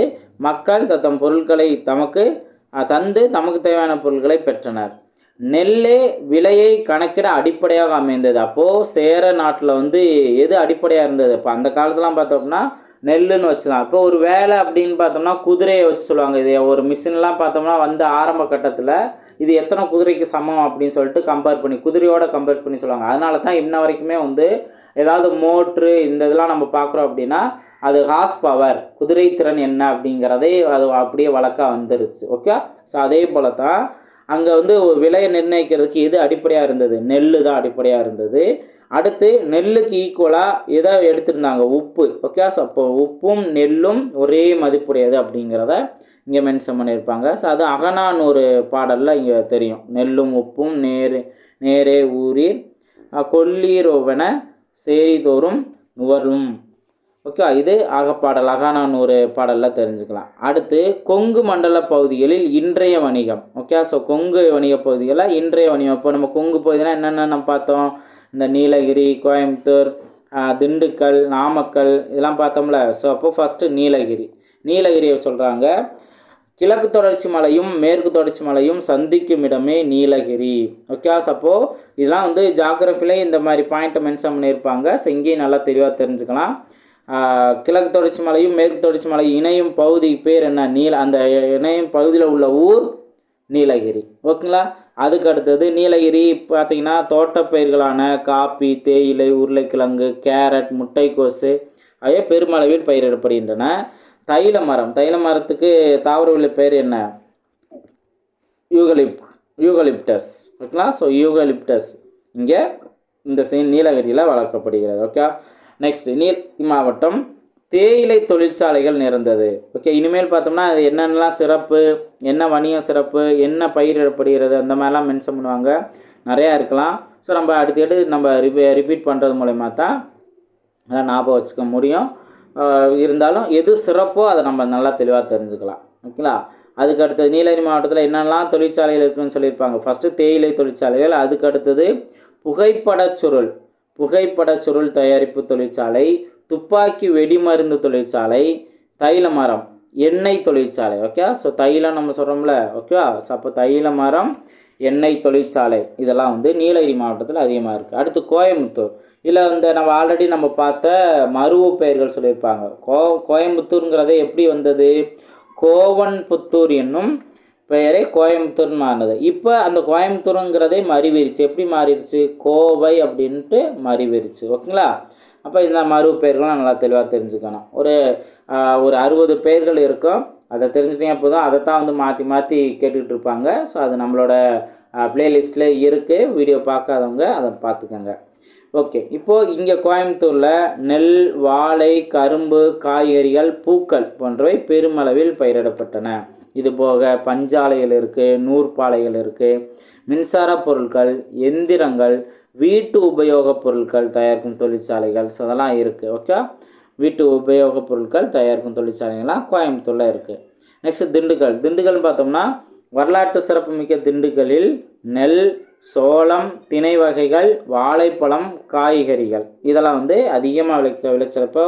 மக்கள் தத்தம் பொருட்களை தமக்கு தந்து தமக்கு தேவையான பொருட்களை பெற்றனர். நெல்லே விலையை கணக்கிட அடிப்படையாக அமைந்தது. அப்போது சேர நாட்டில் வந்து எது அடிப்படையாக இருந்தது? இப்போ அந்த காலத்துலாம் பார்த்தோம்னா நெல்லுன்னு வச்சுதான். இப்போ ஒரு வேலை அப்படின்னு பார்த்தோம்னா குதிரையை வச்சு சொல்லுவாங்க. இது ஒரு மிஷின்லாம் பார்த்தோம்னா வந்து ஆரம்ப கட்டத்தில் இது எத்தனை குதிரைக்கு சமம் அப்படின்னு சொல்லிட்டு கம்பேர் பண்ணி, குதிரையோட கம்பேர் பண்ணி சொல்லுவாங்க. அதனால தான் இன்ன வரைக்குமே வந்து ஏதாவது மோட்ரு இந்த இதெல்லாம் நம்ம பார்க்குறோம் அப்படின்னா அது ஹார்ஸ் பவர், குதிரை திறன் என்ன அப்படிங்கிறதே அது அப்படியே வழக்காக வந்துருச்சு. ஓகே, ஸோ அதே போல தான் அங்கே வந்து விலையை நிர்ணயிக்கிறதுக்கு எது அடிப்படையாக இருந்தது? நெல் தான் அடிப்படையாக இருந்தது. அடுத்து நெல்லுக்கு ஈக்குவலாக எதை எடுத்திருந்தாங்க? உப்பு. ஓகே, ஸோ அப்போ உப்பும் நெல்லும் ஒரே மதிப்புடையது அப்படிங்கிறத இங்கே மென்ஷன் பண்ணியிருப்பாங்க. ஸோ அது அகநானூறு பாடலில் இங்கே தெரியும். நெல்லும் உப்பும் நேரே ஊரீர் கொல்லீரோவென சேரிதோறும் நுவரும். ஓகே, இது அகப்பாடல், அகநானூறு பாடலில் தெரிஞ்சுக்கலாம். அடுத்து கொங்கு மண்டல பகுதிகளில் இன்றைய வணிகம். ஓகே, ஸோ கொங்கு வணிக பகுதிகளில் இன்றைய வணிகம். இப்போ நம்ம கொங்கு பகுதியில் என்னென்ன நம்ம பார்த்தோம்? இந்த நீலகிரி, கோயம்புத்தூர், திண்டுக்கல், நாமக்கல் இதெல்லாம் பார்த்தோம்ல. ஸோ அப்போ ஃபஸ்ட்டு நீலகிரியை சொல்கிறாங்க. கிழக்கு தொடர்ச்சி மலையும் மேற்கு தொடர்ச்சி மலையும் சந்திக்கும் இடமே நீலகிரி. ஓகே, அப்போ இதெல்லாம் வந்து ஜாகிரஃபிலே இந்த மாதிரி பாயிண்ட்டை மென்ஷன் பண்ணியிருப்பாங்க. ஸோ இங்கேயும் நல்லா தெளிவாக தெரிஞ்சுக்கலாம். கிழக்கு தொடர்ச்சி மலையும் மேற்கு தொடர்ச்சி மலை இணையும் பகுதி பேர் என்ன? அந்த இணையும் பகுதியில் உள்ள ஊர் நீலகிரி. ஓகேங்களா? அதுக்கு அடுத்தது நீலகிரி பார்த்திங்கன்னா தோட்டப்பயிர்களான காப்பி, தேயிலை, உருளைக்கிழங்கு, கேரட், முட்டைக்கோசு ஆகிய பெருமளவில் பயிரிடப்படுகின்றன. தைல மரத்துக்கு தாவரவியல் பேர் என்ன? யூகலிப்டஸ். ஓகேங்களா? ஸோ யூகலிப்டஸ் இங்கே இந்த நீலகிரியில் வளர்க்கப்படுகிறது. ஓகே, நெக்ஸ்ட் நீலகிரி மாவட்டம் தேயிலை தொழிற்சாலைகள் நிறைந்தது. ஓகே, இனிமேல் பார்த்தோம்னா அது என்னென்னலாம் சிறப்பு, என்ன வணிகம் சிறப்பு, என்ன பயிரிடப்படுகிறது அந்த மாதிரிலாம் மென்ஷன் பண்ணுவாங்க. நிறையா இருக்கலாம். ஸோ நம்ம அடுத்து நம்ம ரிப்பீட் பண்ணுறது மூலயமா தான் அதை ஞாபகம் வச்சுக்க முடியும். இருந்தாலும் எது சிறப்போ அதை நம்ம நல்லா தெளிவாக தெரிஞ்சுக்கலாம். ஓகேங்களா? அதுக்கு அடுத்தது நீலகிரி மாவட்டத்தில் என்னெல்லாம் தொழிற்சாலைகள் இருக்குதுன்னு சொல்லியிருப்பாங்க. ஃபஸ்ட்டு தேயிலை தொழிற்சாலைகள், அதுக்கு அடுத்தது புகைப்படச் சுருள் தயாரிப்பு தொழிற்சாலை, துப்பாக்கி வெடிமருந்து தொழிற்சாலை, தைல மரம், எண்ணெய் தொழிற்சாலை. ஓகே, ஸோ தைலம் நம்ம சொல்கிறோம்ல. ஓகேவா? ஸோ அப்போ தைல மரம், எண்ணெய் தொழிற்சாலை இதெல்லாம் வந்து நீலகிரி மாவட்டத்தில் அதிகமாக இருக்குது. அடுத்து கோயம்புத்தூர். இதில் நம்ம ஆல்ரெடி பார்த்த மருவு பெயர்கள் சொல்லியிருப்பாங்க. கோயம்புத்தூருங்கிறதே எப்படி வந்தது? கோவன்புத்தூர் என்னும் பெயரை கோயம்புத்தூர்னு மாறினது. இப்போ அந்த கோயம்புத்தூருங்கிறதே மறிவிருச்சு. எப்படி மாறிடுச்சு? கோவை அப்படின்ட்டு மறிவிருச்சு. ஓகேங்களா? அப்போ இந்த மருவு பெயர்கள்லாம் நல்லா தெளிவாக தெரிஞ்சுக்கணும். ஒரு 60 பெயர்கள் இருக்கும். அதை தெரிஞ்சுட்டீங்க போதும். அதைத்தான் மாற்றி மாற்றி கேட்டுக்கிட்டு இருப்பாங்க. ஸோ அது நம்மளோட ப்ளேலிஸ்ட்டில் இருக்குது. வீடியோ பார்க்காதவங்க அதை பார்த்துக்கோங்க. ஓகே, இப்போது இங்கே கோயம்புத்தூரில் நெல், வாழை, கரும்பு, காய்கறிகள், பூக்கள் போன்றவை பெருமளவில் பயிரிடப்பட்டன. இது போக பஞ்சாலைகள் இருக்குது, நூற்பாலைகள் இருக்குது, மின்சார பொருட்கள், எந்திரங்கள், வீட்டு உபயோகப் பொருட்கள் தயாரிக்கும் தொழிற்சாலைகள், ஸோ அதெல்லாம் இருக்குது. ஓகே, வீட்டு உபயோகப் பொருட்கள் தயாரிக்கும் தொழிற்சாலைகள்லாம் கோயம்புத்தூரில் இருக்குது. நெக்ஸ்ட் திண்டுக்கல்னு பார்த்தோம்னா வரலாற்று சிறப்புமிக்க திண்டுக்கல்லில் நெல், சோளம், திணை வகைகள், வாழைப்பழம், காய்கறிகள் இதெல்லாம் அதிகமாக விளைச்சல். இப்போ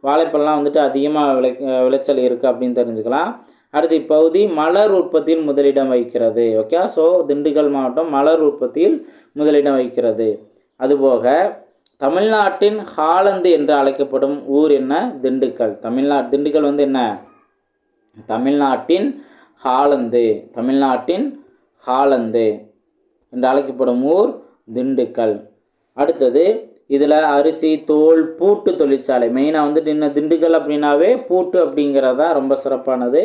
வாழைப்பழம்லாம் அதிகமாக விளைச்சல் இருக்குது அப்படின்னு தெரிஞ்சுக்கலாம். அடுத்து இப்பகுதி மலர் உற்பத்தியில் முதலிடம் வகிக்கிறது. ஓகே, ஸோ திண்டுக்கல் மாவட்டம் மலர் உற்பத்தியில் முதலிடம் வகிக்கிறது. அதுபோக தமிழ்நாட்டின் ஹாலந்து என்று அழைக்கப்படும் ஊர் என்ன? திண்டுக்கல். திண்டுக்கல் என்ன? தமிழ்நாட்டின் ஹாலந்து என்று அழைக்கப்படும் ஊர் திண்டுக்கல். அடுத்தது இதில் அரிசி, தோல், பூட்டு தொழிற்சாலை மெயினாக திண்டுக்கல் அப்படின்னாவே பூட்டு அப்படிங்கிறதா ரொம்ப சிறப்பானது.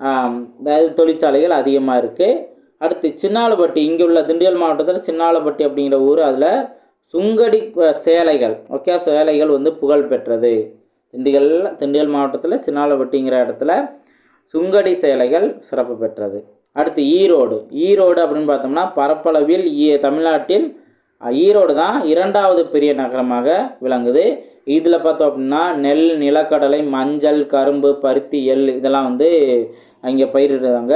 அதாவது தொழிற்சாலைகள் அதிகமாக இருக்குது. அடுத்து சின்னாலப்பட்டி. இங்கே உள்ள திண்டுக்கல் மாவட்டத்தில் சின்னாலப்பட்டி அப்படிங்கிற ஊர். அதில் சுங்கடி சேலைகள். ஓகே, சேலைகள் புகழ் பெற்றது. திண்டுக்கல் மாவட்டத்தில் சின்னாலப்பட்டிங்கிற இடத்துல சுங்கடி சேலைகள் சிறப்பு பெற்றது. அடுத்து ஈரோடு அப்படின்னு பார்த்தோம்னா பரப்பளவில் தமிழ்நாட்டில் ஈரோடு தான் 2வது பெரிய நகரமாக விளங்குது. இதில் பார்த்தோம் அப்படின்னா நெல், நிலக்கடலை, மஞ்சள், கரும்பு, பருத்தி, எள் இதெல்லாம் அங்கே பயிரிடுறாங்க.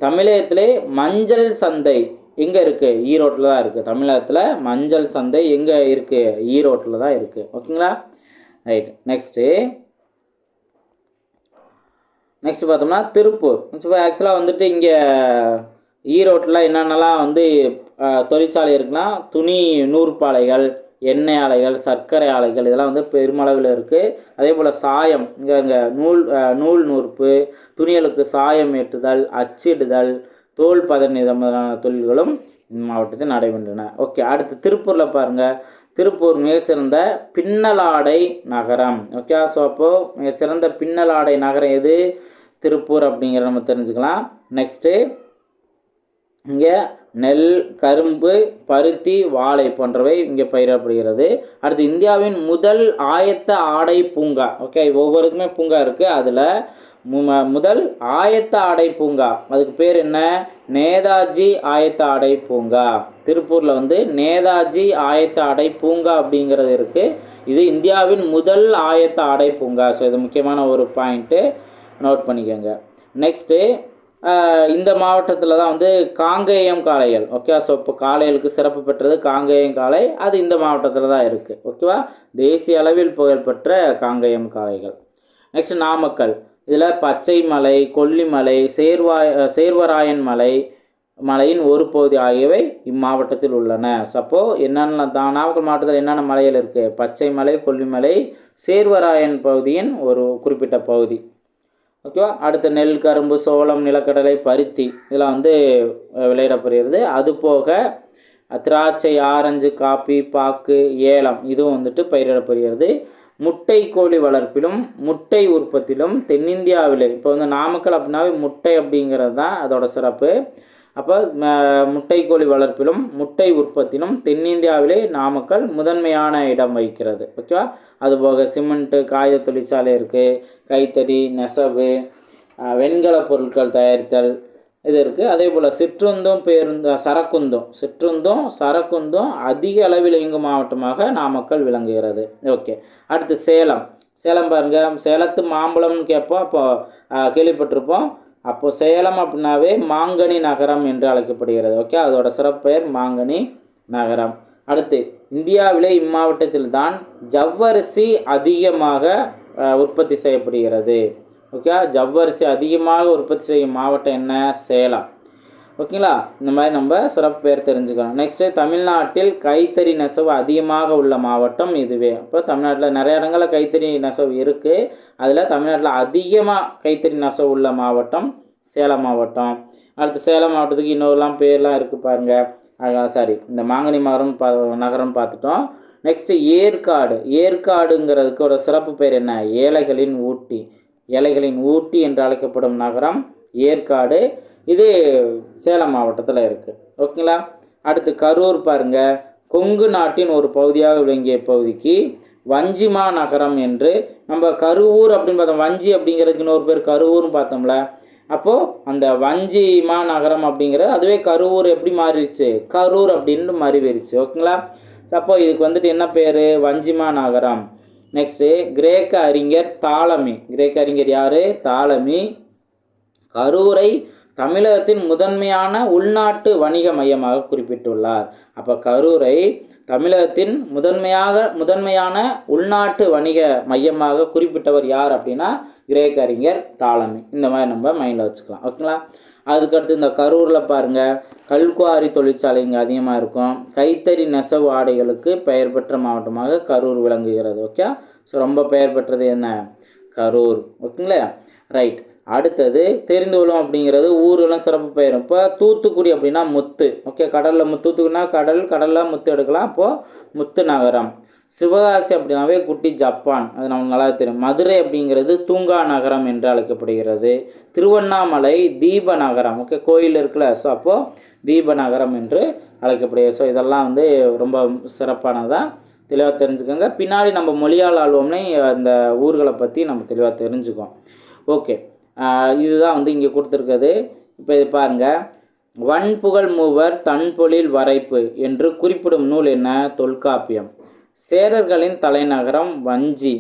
தமிழகத்திலே மஞ்சள் சந்தை எங்கே இருக்குது? ஈரோட்டில் தான் இருக்குது. தமிழகத்தில் மஞ்சள் சந்தை எங்கே இருக்குது? ஈரோட்டில் தான் இருக்குது. ஓகேங்களா? ரைட். நெக்ஸ்ட் பார்த்தோம்னா திருப்பூர். இப்போ ஆக்சுவலாக இங்கே ஈரோட்டில் என்னென்னலாம் தொழிற்சாலை இருக்குன்னா துணி நூற்பாலைகள், எண்ணெய் ஆலைகள், சர்க்கரை ஆலைகள் இதெல்லாம் பெருமளவில் இருக்குது. அதே போல் சாயம், இங்கே நூல் நூற்பு, துணிகளுக்கு சாயம் ஏற்றுதல், அச்சிடுதல், தோல் பதனிதமான தொழில்களும் மாவட்டத்தில் நடைபெற்றன. ஓகே, அடுத்து திருப்பூரில் பாருங்கள். திருப்பூர் மிகச்சிறந்த பின்னலாடை நகரம். ஓகே, ஸோ அப்போது மிகச்சிறந்த பின்னலாடை நகரம் எது? திருப்பூர் அப்படிங்கிறத நம்ம தெரிஞ்சுக்கலாம். நெக்ஸ்ட்டு இங்கே நெல், கரும்பு, பருத்தி, வாழை போன்றவை இங்கே பயிரிடப்படுகிறது. அடுத்து இந்தியாவின் முதல் ஆயத்த ஆடை பூங்கா. ஓகே, ஒவ்வொருக்குமே பூங்கா இருக்குது. அதில் முதல் ஆயத்த ஆடை பூங்கா, அதுக்கு பேர் என்ன? நேதாஜி ஆயத்த ஆடை பூங்கா. திருப்பூரில் நேதாஜி ஆயத்த ஆடை பூங்கா அப்படிங்கிறது இருக்குது. இது இந்தியாவின் முதல் ஆயத்த ஆடை பூங்கா. ஸோ இது முக்கியமான ஒரு பாயிண்ட்டு, நோட் பண்ணிக்கோங்க. நெக்ஸ்ட்டு இந்த மாவட்டத்தில் தான் காங்கேயம் காளைகள். ஓகே, ஸோ இப்போ காளைகளுக்கு சிறப்பு பெற்றது காங்கேயம் காளை. அது இந்த மாவட்டத்தில் தான் இருக்குது. ஓகேவா? தேசிய அளவில் புகழ்பெற்ற காங்கேயம் காளைகள். நெக்ஸ்ட் நாமக்கல். இதில் பச்சை மலை, கொல்லிமலை, சேர்வராயன் மலையின் ஒரு பகுதி ஆகியவை இம்மாவட்டத்தில் உள்ளன. சப்போ என்னென்ன நாமக்கல் மாவட்டத்தில் என்னென்ன மலைகள் இருக்குது? பச்சை மலை, கொல்லிமலை, சேர்வராயன் பகுதியின் ஒரு குறிப்பிட்ட பகுதி. ஓகேவா? அடுத்து நெல், கரும்பு, சோளம், நிலக்கடலை, பருத்தி இதெல்லாம் விளையிடப்படுகிறது. அதுபோக திராட்சை, ஆரஞ்சு, காப்பி, பாக்கு, ஏலம் இதுவும் பயிரிடப்படுகிறது. முட்டை கோழி வளர்ப்பிலும் முட்டை உற்பத்தியிலும் தென்னிந்தியாவில் இப்போ நாமக்கல் அப்படின்னாவே முட்டை அப்படிங்கிறது தான் அதோட சிறப்பு. அப்போ முட்டை கோழி வளர்ப்பிலும் முட்டை உற்பத்தியிலும் தென்னிந்தியாவிலே நாமக்கல் முதன்மையான இடம் வகிக்கிறது. ஓகேவா? அதுபோக சிமெண்ட்டு, காகித தொழிற்சாலை இருக்குது, கைத்தறி, நெசவு, வெண்கல பொருட்கள் தயாரித்தல் இது இருக்குது. அதே போல் சரக்குந்தும் அதிக அளவில் இயங்கும் மாவட்டமாக நாமக்கல் விளங்குகிறது. ஓகே, அடுத்து சேலம். சேலம் பாருங்கள், சேலத்து மாம்பழம்னு கேட்போம், அப்போ கேள்விப்பட்டிருப்போம். அப்போது சேலம் அப்படின்னாவே மாங்கனி நகரம் என்று அழைக்கப்படுகிறது. ஓகே, அதோட சிறப்பு பெயர் மாங்கனி நகரம். அடுத்து, இந்தியாவிலே இம்மாவட்டத்தில் தான் ஜவ்வரிசி அதிகமாக உற்பத்தி செய்யப்படுகிறது. ஓகே, ஜவ்வரிசி அதிகமாக உற்பத்தி செய்யும் மாவட்டம் என்ன? சேலம். ஓகேங்களா, இந்த மாதிரி நம்ம சிறப்பு பேர் தெரிஞ்சுக்கணும். நெக்ஸ்ட்டு, தமிழ்நாட்டில் கைத்தறி நெசவு அதிகமாக உள்ள மாவட்டம் இதுவே. இப்போ தமிழ்நாட்டில் நிறைய இடங்களில் கைத்தறி நெசவு இருக்குது. அதில் தமிழ்நாட்டில் அதிகமாக கைத்தறி நெசவு உள்ள மாவட்டம் சேலம் மாவட்டம். அடுத்து சேலம் மாவட்டத்துக்கு இன்னொருலாம் பேர்லாம் இருக்குது பாருங்கள். சாரி, இந்த மாங்கனி நகரம் பார்த்துட்டோம். நெக்ஸ்ட்டு ஏற்காடு. ஏற்காடுங்கிறதுக்கு ஒரு சிறப்பு பேர் என்ன? ஏழைகளின் ஊட்டி. ஏழைகளின் ஊட்டி என்று அழைக்கப்படும் நகரம் ஏற்காடு. இது சேலம் மாவட்டத்தில் இருக்குது. ஓகேங்களா. அடுத்து கரூர் பாருங்கள். கொங்கு நாட்டின் ஒரு பகுதியாக விளங்கிய பகுதிக்கு வஞ்சிமா நகரம் என்று, நம்ம கருவூர் அப்படின்னு பார்த்தோம், வஞ்சி அப்படிங்கிறதுக்கு இன்னொரு பேர் கருவூர்னு பார்த்தோம்ல. அப்போது அந்த வஞ்சிமா நகரம் அப்படிங்கிறது அதுவே கருவூர் எப்படி மாறிடுச்சு? கரூர் அப்படின்னு மாறிடுச்சு. ஓகேங்களா. அப்போது இதுக்கு வந்துட்டு என்ன பேர்? வஞ்சிமா நகரம். நெக்ஸ்ட்டு, கிரேக்க அறிஞர் தாலமி. கிரேக்க அறிஞர் யார்? தாலமி கரூரை தமிழகத்தின் முதன்மையான உள்நாட்டு வணிக மையமாக குறிப்பிட்டுள்ளார். அப்போ கரூரை தமிழகத்தின் முதன்மையான உள்நாட்டு வணிக மையமாக குறிப்பிட்டவர் யார் அப்படின்னா கிரேக்க அறிஞர் தாலமி. இந்த மாதிரி நம்ம மைண்டில் வச்சுக்கலாம். ஓகேங்களா. அதுக்கடுத்து இந்த கரூரில் பாருங்கள், கல்குவாரி தொழிற்சாலை இங்கே அதிகமாக இருக்கும். கைத்தறி நெசவு ஆடைகளுக்கு பெயர் பெற்ற மாவட்டமாக கரூர் விளங்குகிறது. ஓகே, ஸோ ரொம்ப பெயர் பெற்றது என்ன? கரூர். ஓகேங்களா. ரைட். அடுத்தது தெரிந்து கொள்ளும் அப்படிங்கிறது ஊரெல்லாம் சிறப்பு பெயர். இப்போ தூத்துக்குடி அப்படின்னா முத்து. ஓகே, கடலில் தூத்துக்குடினா கடலில் முத்து எடுக்கலாம். அப்போது முத்து நகரம். சிவகாசி அப்படின்னாவே குட்டி ஜப்பான், அது நமக்கு நல்லா தெரியும். மதுரை அப்படிங்கிறது தூங்கா நகரம் என்று அழைக்கப்படுகிறது. திருவண்ணாமலை தீப நகரம். ஓகே, கோயில் இருக்குல்ல, ஸோ அப்போது தீப நகரம் என்று அழைக்கப்படுகிறது. ஸோ இதெல்லாம் வந்து ரொம்ப சிறப்பானதாக தெளிவாக தெரிஞ்சுக்கோங்க. பின்னாடி நம்ம மொழியால் ஆழ்வோம்னே இந்த ஊர்களை பற்றி நம்ம தெளிவாக தெரிஞ்சுக்கோம். ஓகே, இதுதான் வந்து இங்கே கொடுத்துருக்குது. இப்போ இது பாருங்கள், வன்புகழ் மூவர் தன்பொழில் வரைப்பு என்று குறிப்பிடும் நூல் என்ன? தொல்காப்பியம். சேரர்களின் தலைநகரம் வஞ்சி.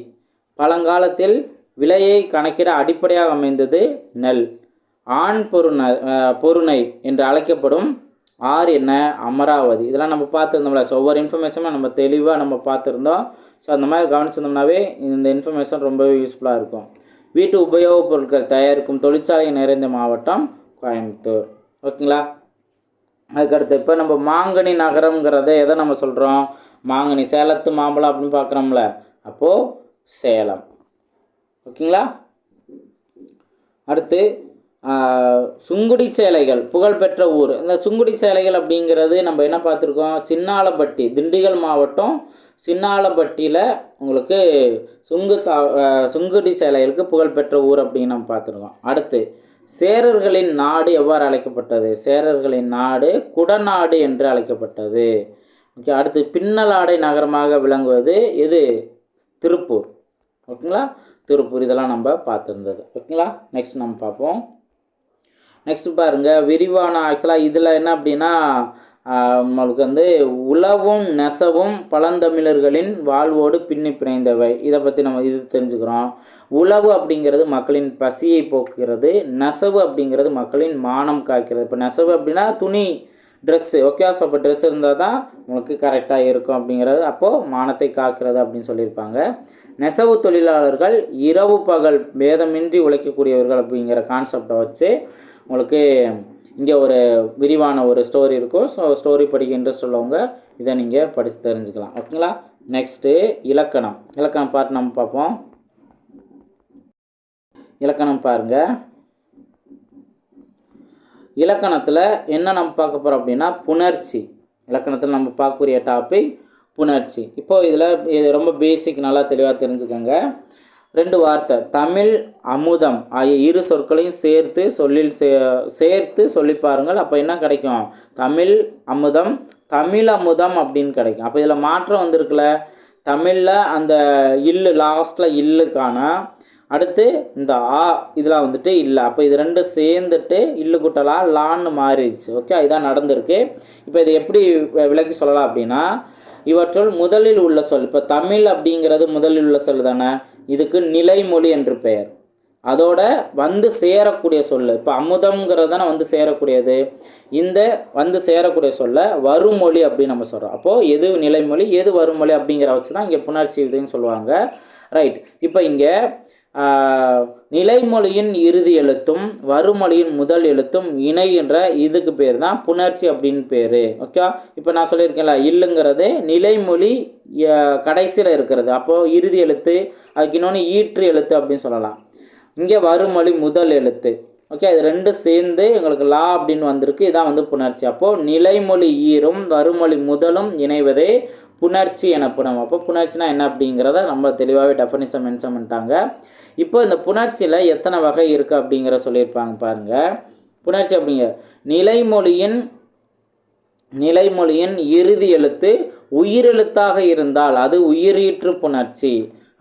பழங்காலத்தில் விலையை கணக்கிட அடிப்படையாக அமைந்தது நெல். ஆண் பொருணை என்று அழைக்கப்படும் ஆறு என்ன? அமராவதி. இதெல்லாம் நம்ம பார்த்துருந்தோம்ல. ஸோ ஒவ்வொரு இன்ஃபர்மேஷனும் நம்ம தெளிவாக நம்ம பார்த்துருந்தோம். ஸோ அந்த மாதிரி கவனிச்சிருந்தோம்னாவே இந்த இன்ஃபர்மேஷன் ரொம்பவே யூஸ்ஃபுல்லாக இருக்கும். வீட்டு உபயோகப் பொருட்கள் தயாரிக்கும் தொழிற்சாலை நிறைந்த மாவட்டம் கோயம்புத்தூர். ஓகேங்களா. அதுக்கடுத்து இப்போ நம்ம மாங்கனி நகரம்ங்கிறத எதை நம்ம சொல்கிறோம்? மாங்கனி, சேலத்து மாம்பழம் அப்படின்னு பார்க்குறோம்ல, அப்போது சேலம். ஓகேங்களா. அடுத்து சுங்குடி சேலைகள் புகழ்பெற்ற ஊர். இந்த சுங்குடி சேலைகள் அப்படிங்கிறது நம்ம என்ன பார்த்துருக்கோம்? சின்னாலப்பட்டி, திண்டுக்கல் மாவட்டம் சின்னாலப்பட்டியில் உங்களுக்கு சுங்குடி சேலைகளுக்கு புகழ்பெற்ற ஊர் அப்படின்னு நம்ம பார்த்துருக்கோம். அடுத்து சேரர்களின் நாடு எவ்வாறு அழைக்கப்பட்டது? சேரர்களின் நாடு குடநாடு என்று அழைக்கப்பட்டது. ஓகே. அடுத்து பின்னலாடை நகரமாக விளங்குவது எது? திருப்பூர். ஓகேங்களா, திருப்பூர். இதெல்லாம் நம்ம பார்த்துருந்தது. ஓகேங்களா. நெக்ஸ்ட் நம்ம பார்ப்போம். நெக்ஸ்ட் பாருங்கள், விரிவான ஆக்சுவலாக இதில் என்ன அப்படின்னா நம்மளுக்கு வந்து உழவும் நெசவும் பழந்தமிழர்களின் வாழ்வோடு பின்னி பிணைந்தவை. இதை பற்றி நம்ம இது தெரிஞ்சுக்கிறோம். உழவு அப்படிங்கிறது மக்களின் பசியை போக்குகிறது. நெசவு அப்படிங்கிறது மக்களின் மானம் காக்கிறது. இப்போ நெசவு அப்படின்னா துணி, ட்ரெஸ்ஸு. ஓகே, ஸோ அப்போ ட்ரெஸ் இருந்தால் தான் உங்களுக்கு கரெக்டாக இருக்கும் அப்படிங்கிறது. அப்போது மானத்தை காக்கிறது அப்படின்னு சொல்லியிருப்பாங்க. நெசவு தொழிலாளர்கள் இரவு பகல் பேதமின்றி உழைக்கக்கூடியவர்கள் அப்படிங்கிற கான்செப்டை வச்சு உங்களுக்கு இங்கே ஒரு விரிவான ஒரு ஸ்டோரி இருக்கும். ஸோ ஸ்டோரி படிக்க இன்ட்ரெஸ்ட் உள்ளவங்க இதை நீங்கள் படித்து தெரிஞ்சுக்கலாம். ஓகேங்களா. நெக்ஸ்ட்டு இலக்கணம். இலக்கணம் பார்த்து நம்ம பார்ப்போம். இலக்கணம் பாருங்கள். இலக்கணத்தில் என்ன நம்ம பார்க்க போகிறோம் அப்படின்னா புணர்ச்சி. இலக்கணத்தில் நம்ம பார்க்கக்கூடிய டாபிக் புணர்ச்சி. இப்போது இதில் இது ரொம்ப பேசிக், நல்லா தெளிவாக தெரிஞ்சுக்கோங்க. 2 வார்த்தை தமிழ் அமுதம் ஆகிய இரு சொற்களையும் சேர்த்து சொல்லி பாருங்கள். அப்போ என்ன கிடைக்கும்? தமிழ் அமுதம், தமிழ் அமுதம் அப்படின்னு கிடைக்கும். அப்போ இதில் மாற்றம் வந்திருக்குல்ல, தமிழில் அந்த இல்லு லாஸ்ட்டில் இல்லுக்கான அடுத்து இந்த ஆ இதில் வந்துட்டு இல்லை. அப்போ இது 2 சேர்ந்துட்டு இல்லு குட்டலா லான்னு மாறிடுச்சு. ஓகே, இதுதான் நடந்திருக்கு. இப்போ இதை எப்படி விளக்கி சொல்லலாம் அப்படின்னா, இவற்றுள் முதலில் உள்ள சொல், இப்போ தமிழ் அப்படிங்கிறது முதலில் உள்ள சொல் தானே. இதுக்கு நிலைமொழி என்று பெயர். அதோட வந்து சேரக்கூடிய சொல்லு, இப்போ அமுதம்ங்கிறது தானே வந்து சேரக்கூடியது, இந்த வந்து சேரக்கூடிய சொல்ல வருமொழி அப்படின்னு நம்ம சொல்கிறோம். அப்போது எது நிலைமொழி எது வருமொழி அப்படிங்கிற வச்சு தான் இங்கே புணர்ச்சி விதின்னு சொல்லுவாங்க. ரைட். இப்போ இங்கே நிலைமொழியின் இறுதி எழுத்தும் வருமொழியின் முதல் எழுத்தும் இணைகின்ற இதுக்கு பேர் தான் புணர்ச்சி அப்படின்னு பேர். ஓகே. இப்போ நான் சொல்லியிருக்கேன்ல, இல்லுங்கிறது நிலைமொழி கடைசியில் இருக்கிறது, அப்போது இறுதி எழுத்து, அதுக்கு இன்னொன்று ஈற்று எழுத்து அப்படின்னு சொல்லலாம். இங்கே வருமொழி முதல் எழுத்து. ஓகே, இது ரெண்டும் சேர்ந்து எங்களுக்கு லா அப்படின்னு வந்திருக்கு. இதான் வந்து புணர்ச்சி. அப்போது நிலைமொழி ஈரும் வருமொழி முதலும் இணைவதே புணர்ச்சி எனப்படும். அப்போ புணர்ச்சினா என்ன அப்படிங்கிறத நம்ம தெளிவாகவே டெஃபனிஷன் மென்ஷன் பண்ணிட்டாங்க. இப்போ இந்த புணர்ச்சியில் எத்தனை வகை இருக்குது அப்படிங்கிற சொல்லியிருப்பாங்க பாருங்கள். புணர்ச்சி அப்படிங்கிற நிலைமொழியின் இறுதி எழுத்து உயிரெழுத்தாக இருந்தால் அது உயிரீற்று புணர்ச்சி.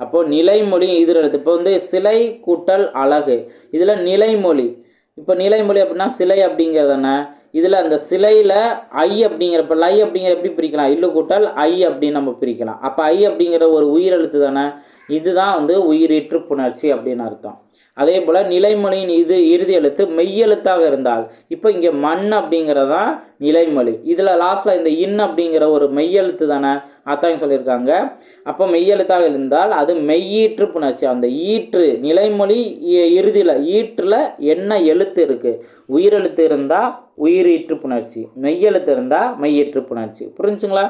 அப்போது நிலைமொழி எதிரெழுத்து. இப்போ வந்து சிலை கூட்டல் அழகு, இதில் நிலைமொழி. இப்போ நிலைமொழி அப்படின்னா சிலை அப்படிங்கிறதானே, இதில் அந்த சிலையில் ஐ அப்படிங்கிறப்ப லை அப்படிங்கிற எப்படி பிரிக்கலாம், இல்லு கூட்டல் ஐ அப்படின்னு நம்ம பிரிக்கலாம். அப்போ ஐ அப்படிங்கிற ஒரு உயிரெழுத்து தானே, இதுதான் வந்து உயிரீற்று புணர்ச்சி அப்படின்னு அர்த்தம். அதே போல் நிலைமொழியின் இறுதி எழுத்து மெய்யெழுத்தாக இருந்தால், இப்போ இங்கே மண் அப்படிங்கிறதான் நிலைமொழி. இதில் லாஸ்ட்டில் இந்த இன் அப்படிங்கிற ஒரு மெய்யெழுத்து தானே, அதான் சொல்லியிருக்காங்க. அப்போ மெய்யெழுத்தாக இருந்தால் அது மெய்யீற்று புணர்ச்சி. அந்த ஈற்று நிலைமொழி இறுதியில் ஈற்றில் என்ன எழுத்து இருக்குது, உயிரெழுத்து இருந்தால் உயிரீற்று புணர்ச்சி, மெய்யெழுத்து இருந்தால் மெய்யீற்று புணர்ச்சி. புரிஞ்சுங்களா?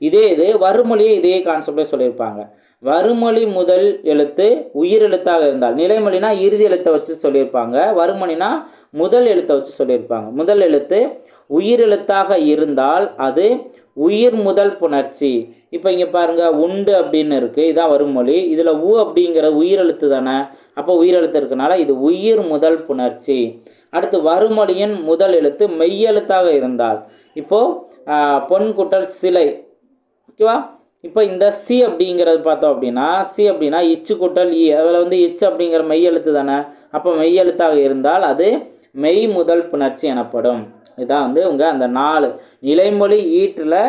இது வருமொழியை இதே கான்செப்டே சொல்லியிருப்பாங்க. வருமொழி முதல் எழுத்து உயிரெழுத்தாக இருந்தால், நிலைமொழினா இறுதி எழுத்தை வச்சு சொல்லியிருப்பாங்க, வருமொழினா முதல் எழுத்தை வச்சு சொல்லியிருப்பாங்க. முதல் எழுத்து உயிரெழுத்தாக இருந்தால் அது உயிர் முதல் புணர்ச்சி. இப்போ இங்கே பாருங்கள், உண்டு அப்படின்னு இருக்குது, இதான் வருமொழி. இதில் உ அப்படிங்கிற உயிரெழுத்து தானே, அப்போ உயிரெழுத்து இருக்கனால இது உயிர் முதல் புணர்ச்சி. அடுத்து வருமொழியின் முதல் எழுத்து மெய்யெழுத்தாக இருந்தால், இப்போது பொன் கூட்டல் சிலை. ஓகேவா? இப்போ இந்த சி அப்படிங்கிறது பார்த்தோம் அப்படின்னா, சி அப்படின்னா இச்சு கூட்டல் இ, அதில் வந்து இச்சு அப்படிங்கிற மெய்யெழுத்து தானே, அப்போ மெய்யெழுத்தாக இருந்தால் அது மெய் முதல் புணர்ச்சி எனப்படும். இதான் வந்து உங்கள் அந்த 4 நிலைமொழி ஈற்றில்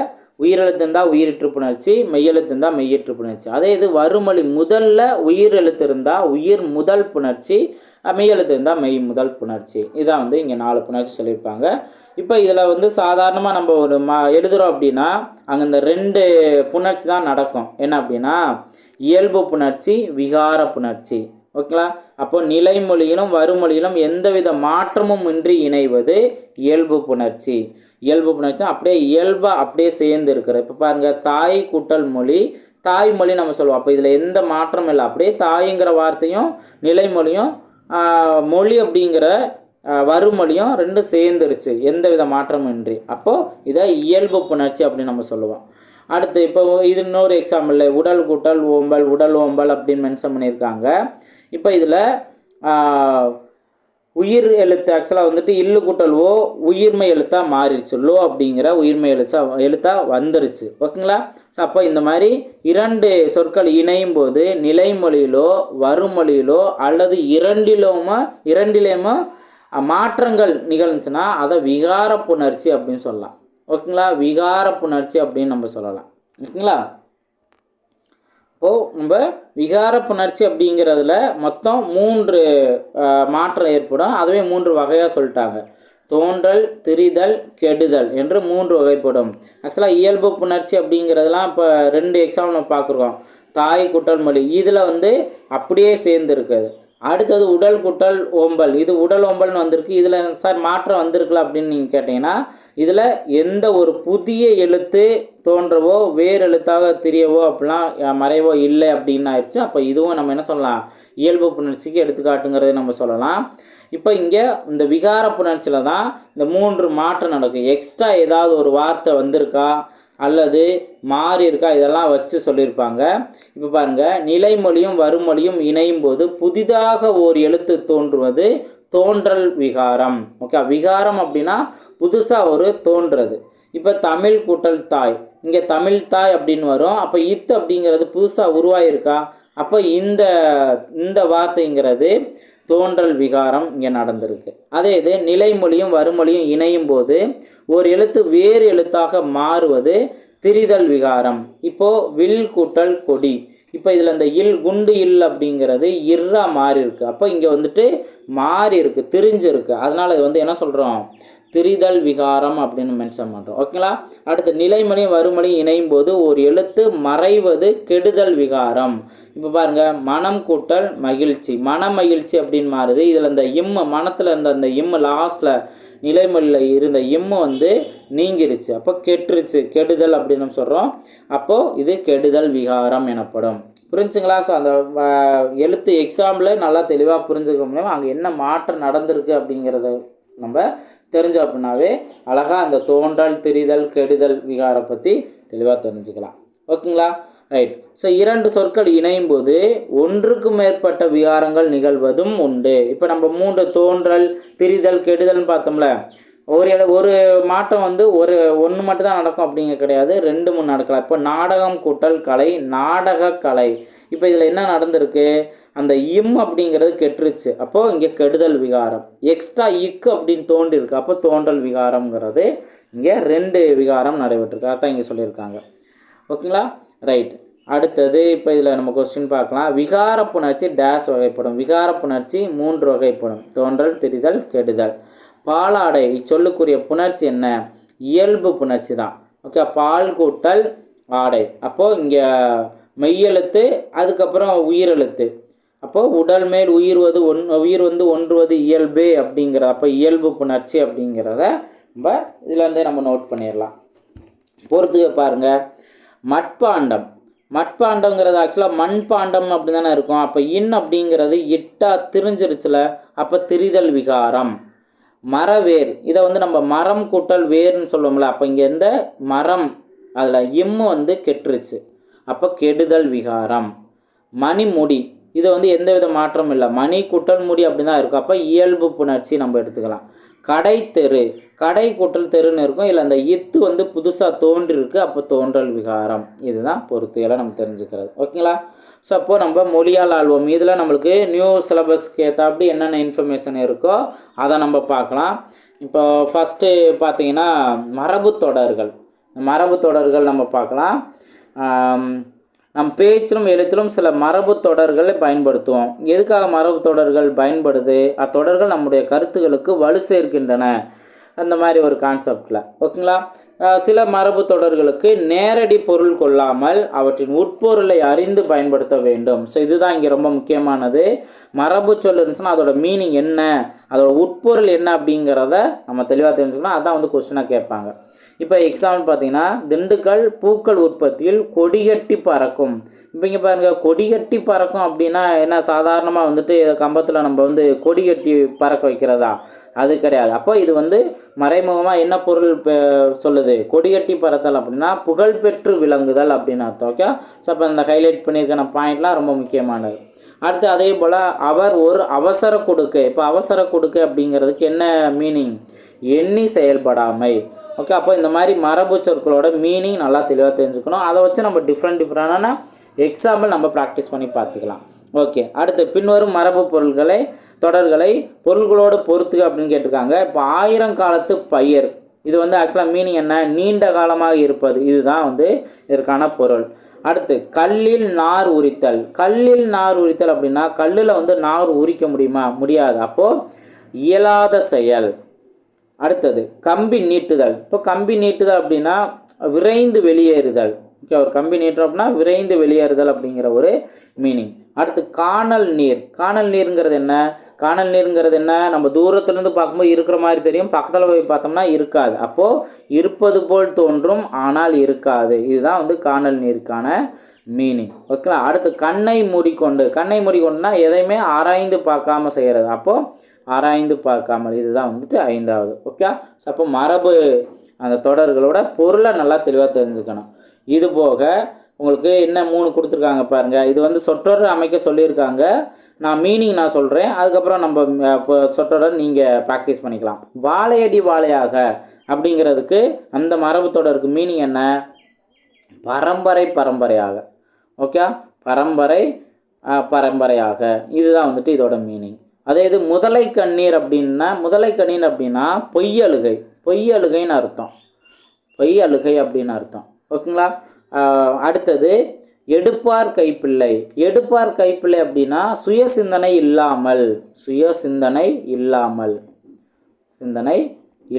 உயிரெழுத்து இருந்தால் உயிரிற்று புணர்ச்சி, மெய்யெழுத்து இருந்தால் மெய்யீற்று புணர்ச்சி. அதே இது வருமொழி முதல்ல உயிர் எழுத்து இருந்தால் உயிர் முதல் புணர்ச்சி, மெய்யெழுத்து இருந்தால் மெய் முதல் புணர்ச்சி. இதான் வந்து இங்கே 4 புணர்ச்சி சொல்லியிருப்பாங்க. இப்போ இதில் வந்து சாதாரணமாக நம்ம ஒரு எழுதுகிறோம் அப்படின்னா அங்கே இந்த 2 புணர்ச்சி தான் நடக்கும். என்ன அப்படின்னா இயல்பு புணர்ச்சி, விகார புணர்ச்சி. ஓகேங்களா? அப்போ நிலைமொழியிலும் வருமொழியிலும் எந்தவித மாற்றமும் இன்றி இணைவது இயல்பு புணர்ச்சி. இயல்பு புணர்ச்சி அப்படியே இயல்பாக அப்படியே சேர்ந்து இருக்கிறது. இப்போ பாருங்கள், தாய் கூட்டல் மொழி, தாய்மொழி நம்ம சொல்லுவோம். அப்போ இதில் எந்த மாற்றமும் இல்லை, அப்படியே தாய்ங்கிற வார்த்தையும் நிலைமொழியும் மொழி அப்படிங்கிற வருமொழியும் ரெண்டும் சேர்ந்துருச்சு, எந்த வித மாற்றமும் இன்றி. அப்போது இதை இயல்பு புணர்ச்சி அப்படின்னு நம்ம சொல்லுவோம். அடுத்து இப்போ இது இன்னொரு எக்ஸாம்பிள், உடல் கூட்டல் ஓம்பல், உடல் ஓம்பல் அப்படின்னு மென்ஷன் பண்ணியிருக்காங்க. இப்போ இதில் உயிர் எழுத்து ஆக்சுவலாக வந்துட்டு இல்லு கூட்டல் ஓ உயிர்மை எழுத்தாக மாறிடுச்சு, லோ அப்படிங்கிற உயிர்மை எழுத்தாக வந்துருச்சு. ஓகேங்களா? ஸோ அப்போ இந்த மாதிரி 2 சொற்கள் இணையும் போது நிலைமொழியிலோ வருமொழியிலோ அல்லது இரண்டிலேயுமோ மாற்றங்கள் நிகழ்ந்துச்சுன்னா அதை விகார புணர்ச்சி அப்படின்னு சொல்லலாம். ஓகேங்களா? விகார புணர்ச்சி அப்படின்னு நம்ம சொல்லலாம். ஓகேங்களா? இப்போது நம்ம விகார புணர்ச்சி அப்படிங்கிறதுல மொத்தம் 3 மாற்றம் ஏற்படும். அதுவே 3 வகையாக சொல்லிட்டாங்க. தோன்றல், திரிதல், கெடுதல் என்று 3 வகைப்படும். ஆக்சுவலாக இயல்பு புணர்ச்சி அப்படிங்கிறதுலாம் இப்போ 2 எக்ஸாம்பிள் நம்ம பார்க்குறோம். தாய் கூட்டல் மொழி, இதில் வந்து அப்படியே சேர்ந்து இருக்குது. அடுத்தது உடல் கூட்டல் ஓம்பல், இது உடல் ஓம்பல்னு வந்திருக்கு. இதில் சார் மாற்றம் வந்திருக்குல்ல அப்படின்னு நீங்கள் கேட்டிங்கன்னா, இதில் எந்த ஒரு புதிய எழுத்து தோன்றவோ வேறு எழுத்தாக தெரியவோ அப்படிலாம் மறைவோ இல்லை அப்படின்னு ஆயிடுச்சு. அப்போ இதுவும் நம்ம என்ன சொல்லலாம், இயல்பு புணர்ச்சிக்கு எடுத்துக்காட்டுங்கிறத நம்ம சொல்லலாம். இப்போ இங்கே இந்த விகார புணர்ச்சியில் தான் இந்த 3 மாற்றம் நடக்கும். எக்ஸ்ட்ரா ஏதாவது ஒரு வார்த்தை வந்திருக்கா அல்லது மாறி இருக்கா, இதெல்லாம் வச்சு சொல்லியிருப்பாங்க. இப்போ பாருங்கள், நிலைமொழியும் வருமொழியும் இணையும் போது புதிதாக ஓர் எழுத்து தோன்றுவது தோன்றல் விகாரம். ஓகே, விகாரம் அப்படின்னா புதுசாக ஒரு தோன்றது. இப்போ தமிழ் கூட்டல் தாய், இங்கே தமிழ் தாய் அப்படின்னு வரும். அப்போ இத்து அப்படிங்கிறது புதுசாக உருவாயிருக்கா, அப்போ இந்த வார்த்தைங்கிறது தோன்றல் விகாரம் இங்கே நடந்திருக்கு. அதே இது நிலைமொழியும் வருமொழியும் இணையும் போது ஒரு எழுத்து வேறு எழுத்தாக மாறுவது திரிதல் விகாரம். இப்போது வில் கூட்டல் கொடி, இப்போ இதில் இந்த இல் குண்டு இல் அப்படிங்கிறது இர்ரா மாறி இருக்குது. அப்போ இங்கே வந்துட்டு மாறி இருக்குது, திரிஞ்சிருக்கு. அதனால் இது வந்து என்ன சொல்கிறோம், திரிதல் விகாரம் அப்படின்னு மென்ஷன் பண்ணுறோம். ஓகேங்களா. அடுத்து நிலைமணி வறுமொழி இணையும் போது ஒரு எழுத்து மறைவது கெடுதல் விகாரம். இப்போ பாருங்கள், மனம் கூட்டல் மகிழ்ச்சி, மன மகிழ்ச்சி அப்படின்னு மாறுது. இதில் இந்த இம்மு மனத்தில் இருந்த அந்த இம்மு லாஸ்ட்டில் நிலைமொழியில் இருந்த இம்மு வந்து நீங்கிருச்சு, அப்போ கெட்டுருச்சு, கெடுதல் அப்படின்னு நம்ம சொல்கிறோம். அப்போது இது கெடுதல் விகாரம் எனப்படும். புரிஞ்சுங்களா. ஸோ அந்த எழுத்து எக்ஸாம்பிள் நல்லா தெளிவாக புரிஞ்சுக்க முடியும். அங்கே என்ன மாற்றம் நடந்திருக்கு அப்படிங்கிறத நம்ம தெரிஞ்சோம் அப்படின்னாவே அழகாக அந்த தோன்றல் திரிதல் கெடுதல் விகாரம் பற்றி தெளிவாக தெரிஞ்சுக்கலாம். ஓகேங்களா. ரைட். ஸோ இரண்டு சொற்கள் இணையும் போது ஒன்றுக்கு மேற்பட்ட விகாரங்கள் நிகழ்வதும் உண்டு. இப்போ நம்ம மூன்று தோன்றல் திரிதல் கெடுதல்னு பார்த்தோம்ல, ஒரு மாற்றம் வந்து ஒன்று மட்டும் தான் நடக்கும் அப்படிங்க கிடையாது, 2-3 நடக்கலாம். இப்போ நாடகம் கூட்டல் கலை, நாடக கலை. இப்போ இதில் என்ன நடந்திருக்கு, அந்த இம் அப்படிங்கிறது கெட்டுருச்சு, அப்போது இங்கே கெடுதல் விகாரம். எக்ஸ்ட்ரா இக்கு அப்படின்னு தோன்றிருக்கு, அப்போ தோன்றல் விகாரம்ங்கிறது இங்கே 2 விகாரம் நடைபெற்றிருக்கு. அதான் இங்கே சொல்லியிருக்காங்க. ஓகேங்களா. ரைட். அடுத்தது இப்போ இதில் நம்ம கொஸ்டின் பார்க்கலாம். விகார புணர்ச்சி டேஸ் வகைப்படும். விகார புணர்ச்சி 3 வகைப்படும், தோன்றல் திரிதல் கெடுதல். பாலாடை இச்சொல்லுக்குரிய புணர்ச்சி என்ன, இயல்பு புணர்ச்சி தான். ஓகே. பால் கூட்டல் ஆடை, அப்போது இங்கே மெய்யெழுத்து அதுக்கப்புறம் உயிரெழுத்து, அப்போது உடல் மேல் உயிர் வந்து ஒன்றுவது இயல்பே அப்படிங்கிற, அப்போ இயல்பு புணர்ச்சி அப்படிங்கிறத நம்ம இதுலேருந்தே நம்ம நோட் பண்ணிடலாம். பொறுத்துக்க பாருங்கள். மட்பாண்டம், மட்பாண்டங்கிறது ஆக்சுவலாக மண்பாண்டம் அப்படி தானே இருக்கும். அப்போ இன் அப்படிங்கிறது இட்டா திரிஞ்சிருச்சுல, அப்போ திரிதல் விகாரம். மரவேர், இதை வந்து நம்ம மரம் கூட்டல் வேர்னு சொல்லுவோம்ல, அப்போ இங்கே இந்த மரம் அதில் இம்மு வந்து கெட்டுருச்சு, அப்போ கெடுதல் விகாரம். மணிமுடி, இது வந்து எந்த வித மாற்றமும் இல்லை, மணி கூட்டல் முடி அப்படி தான் இருக்கும், அப்போ இயல்பு புணர்ச்சி நம்ம எடுத்துக்கலாம். கடை தெரு, கடை கூட்டல் தெருன்னு இருக்கும், இல்லை அந்த இத்து வந்து புதுசாக தோன்றிருக்கு, அப்போ தோன்றல் விகாரம். இதுதான் பொறுத்துகளை நம்ம தெரிஞ்சுக்கிறது. ஓகேங்களா. ஸோ அப்போது நம்ம மொழியால் ஆள்வோம் இதில் நம்மளுக்கு நியூ சிலபஸ்க்கு ஏற்றாப்படி என்னென்ன இன்ஃபர்மேஷன் இருக்கோ அதை நம்ம பார்க்கலாம். இப்போ ஃபஸ்ட்டு பார்த்தீங்கன்னா மரபு தொடர்கள், மரபு தொடர்கள் நம்ம பார்க்கலாம். நம் பேச்சிலும் எழுத்திலும் சில மரபு தொடர்களை பயன்படுத்துவோம். எதுக்காக மரபு தொடர்கள் பயன்படுது, அத்தொடர்கள் நம்முடைய கருத்துக்களுக்கு வலு சேர்க்கின்றன, அந்த மாதிரி ஒரு கான்செப்டில். ஓகேங்களா. சில மரபு தொடர்களுக்கு நேரடி பொருள் கொள்ளாமல் அவற்றின் உட்பொருளை அறிந்து பயன்படுத்த வேண்டும். ஸோ இதுதான் இங்கே ரொம்ப முக்கியமானது. மரபு சொல் இருந்துச்சுன்னா அதோட மீனிங் என்ன, அதோட உட்பொருள் என்ன அப்படிங்கிறத நம்ம தெளிவாக தெரிஞ்சுக்கணும். அதான் வந்து கொஸ்டினாக கேட்பாங்க. இப்போ எக்ஸாம்பிள் பார்த்தீங்கன்னா, திண்டுக்கல் பூக்கள் உற்பத்தியில் கொடிகட்டி பறக்கும். இப்போ இங்கே பாருங்கள், கொடிகட்டி பறக்கும் அப்படின்னா என்ன, சாதாரணமாக வந்துட்டு கம்பத்தில் நம்ம வந்து கொடிகட்டி பறக்க வைக்கிறதா, அது கிடையாது. அப்போ இது வந்து மறைமுகமாக என்ன பொருள் சொல்லுது, கொடிகட்டி பறத்தல் அப்படின்னா புகழ்பெற்று விளங்குதல் அப்படின்னு அர்த்தம். ஓகே. ஸோ அப்போ இந்த ஹைலைட் பண்ணியிருக்க பாயிண்ட்லாம் ரொம்ப முக்கியமானது. அடுத்து அதே போல் அவர் ஒரு அவசர கொடுக்கை. இப்போ அவசர கொடுக்கை அப்படிங்கிறதுக்கு என்ன மீனிங், எண்ணி செயல்படாமை. ஓகே. அப்போ இந்த மாதிரி மரபு சொற்களோட மீனிங் நல்லா தெளிவாக தெரிஞ்சுக்கணும். அதை வச்சு நம்ம டிஃப்ரெண்டான எக்ஸாம்பிள் நம்ம ப்ராக்டிஸ் பண்ணி பார்த்துக்கலாம். ஓகே. அடுத்து பின்வரும் மரபு தொடர்களை பொருள்களோடு பொறுத்துக்க அப்படின்னு கேட்டிருக்காங்க. இப்போ 1000 காலத்து பயிர், இது வந்து ஆக்சுவலாக மீனிங் என்ன, நீண்ட காலமாக இருப்பது, இதுதான் வந்து இதற்கான பொருள். அடுத்து கல்லில் நார் உரித்தல். கல்லில் நார் உரித்தல் அப்படின்னா கல்லில் வந்து நார் உரிக்க முடியுமா, முடியாது, அப்போது இயலாத செயல். அடுத்தது கம்பி நீட்டுதல். இப்போ கம்பி நீட்டுதல் அப்படின்னா விரைந்து வெளியேறுதல். ஓகே. ஒரு கம்பி நீட்டுறோம் அப்படின்னா விரைந்து வெளியேறுதல் அப்படிங்கிற ஒரு மீனிங். அடுத்து காணல் நீர். காணல் நீருங்கிறது என்ன, காணல் நீருங்கிறது என்ன, நம்ம தூரத்துலேருந்து பார்க்கும்போது இருக்கிற மாதிரி தெரியும், பக்கத்தில் போய் பார்த்தோம்னா இருக்காது, அப்போது இருப்பது போல் தோன்றும் ஆனால் இருக்காது. இதுதான் வந்து காணல் நீருக்கான மீனிங். ஓகே. அடுத்து கண்ணை மூடிக்கொண்டு. கண்ணை மூடிக்கொண்டுனா எதையுமே ஆராய்ந்து பார்க்காம செய்கிறது, அப்போது ஆராய்ந்து பார்க்காமல், இதுதான் வந்துட்டு 5வது. ஓகே. ஸோ அப்போ மரபு அந்த தொடர்களோட பொருளை நல்லா தெளிவாக தெரிஞ்சுக்கணும். இது போக உங்களுக்கு என்ன 3 கொடுத்துருக்காங்க பாருங்கள். இது வந்து சொற்றொடர் அமைக்க சொல்லியிருக்காங்க. நான் மீனிங் நான் சொல்கிறேன், அதுக்கப்புறம் நம்ம இப்போ சொற்றொடர் நீங்கள் ப்ராக்டிஸ் பண்ணிக்கலாம். வாழையடி வாழையாக அப்படிங்கிறதுக்கு அந்த மரபு தொடருக்கு மீனிங் என்ன, பரம்பரை பரம்பரையாக. ஓகே. பரம்பரை பரம்பரையாக, இதுதான் வந்துட்டு இதோட மீனிங். அதே இது முதலை கண்ணீர் அப்படின்னா, முதலை கண்ணீர் அப்படின்னா பொய்யழுகை, பொய்யழுகைன்னு அர்த்தம், பொய்யழுகை அப்படின்னு அர்த்தம். ஓகேங்களா. அடுத்தது எடுப்பார் கைப்பிள்ளை. எடுப்பார் கைப்பிள்ளை அப்படின்னா சுய சிந்தனை இல்லாமல், சுய சிந்தனை இல்லாமல், சிந்தனை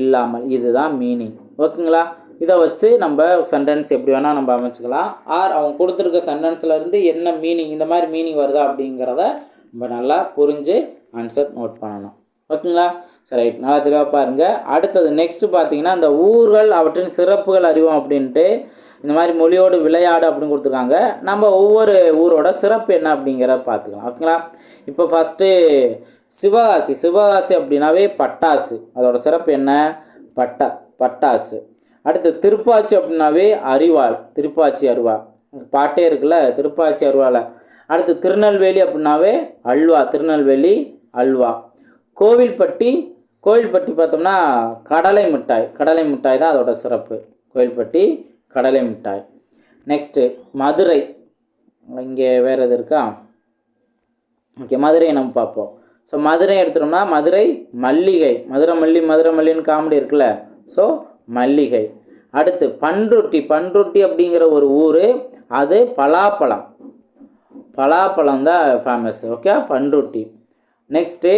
இல்லாமல், இதுதான் மீனிங். ஓகேங்களா? இதை வச்சு நம்ம சென்டென்ஸ் எப்படி வேணால் நம்ம அமைச்சிக்கலாம். ஆர் அவங்க கொடுத்துருக்க சென்டென்ஸில் இருந்து என்ன மீனிங், இந்த மாதிரி மீனிங் வருதா அப்படிங்கிறத நம்ம நல்லா புரிஞ்சு ஆன்சர் நோட் பண்ணணும். ஓகேங்களா? சரி, நல்லா தெளிவாக பாருங்கள். அடுத்தது நெக்ஸ்ட்டு பார்த்தீங்கன்னா இந்த ஊர்கள் அவற்றின் சிறப்புகள் அறிவோம் அப்படின்ட்டு இந்த மாதிரி மொழியோடு விளையாடு அப்படின்னு கொடுத்துருக்காங்க. நம்ம ஒவ்வொரு ஊரோட சிறப்பு என்ன அப்படிங்கிறத பார்த்துக்கலாம். ஓகேங்களா? இப்போ ஃபஸ்ட்டு சிவகாசி. சிவகாசி அப்படின்னாவே பட்டாசு, அதோட சிறப்பு என்ன? பட்டாசு. அடுத்து திருப்பாச்சி அப்படின்னாவே அரிவாள், திருப்பாச்சி அருவா, பாட்டே இருக்குல்ல திருப்பாச்சி அருவால. அடுத்து திருநெல்வேலி அப்படின்னாவே அல்வா, திருநெல்வேலி அல்வா. கோவில்பட்டி பார்த்தோம்னா கடலை மிட்டாய் தான் அதோட சிறப்பு. கோவில்பட்டி கடலை மிட்டாய். நெக்ஸ்ட்டு மதுரை, இங்கே வேறு எது இருக்கா? ஓகே, மதுரையை நம்ம பார்ப்போம். ஸோ மதுரை எடுத்துட்டோம்னா மதுரை மல்லிகை, மதுரை மல்லின்னு காமெடி இருக்குல்ல, ஸோ மல்லிகை. அடுத்து பண்ருட்டி அப்படிங்கிற ஒரு ஊர், அது பலாப்பழம் தான் ஃபேமஸ். ஓகே, பண்ருட்டி. நெக்ஸ்ட்டு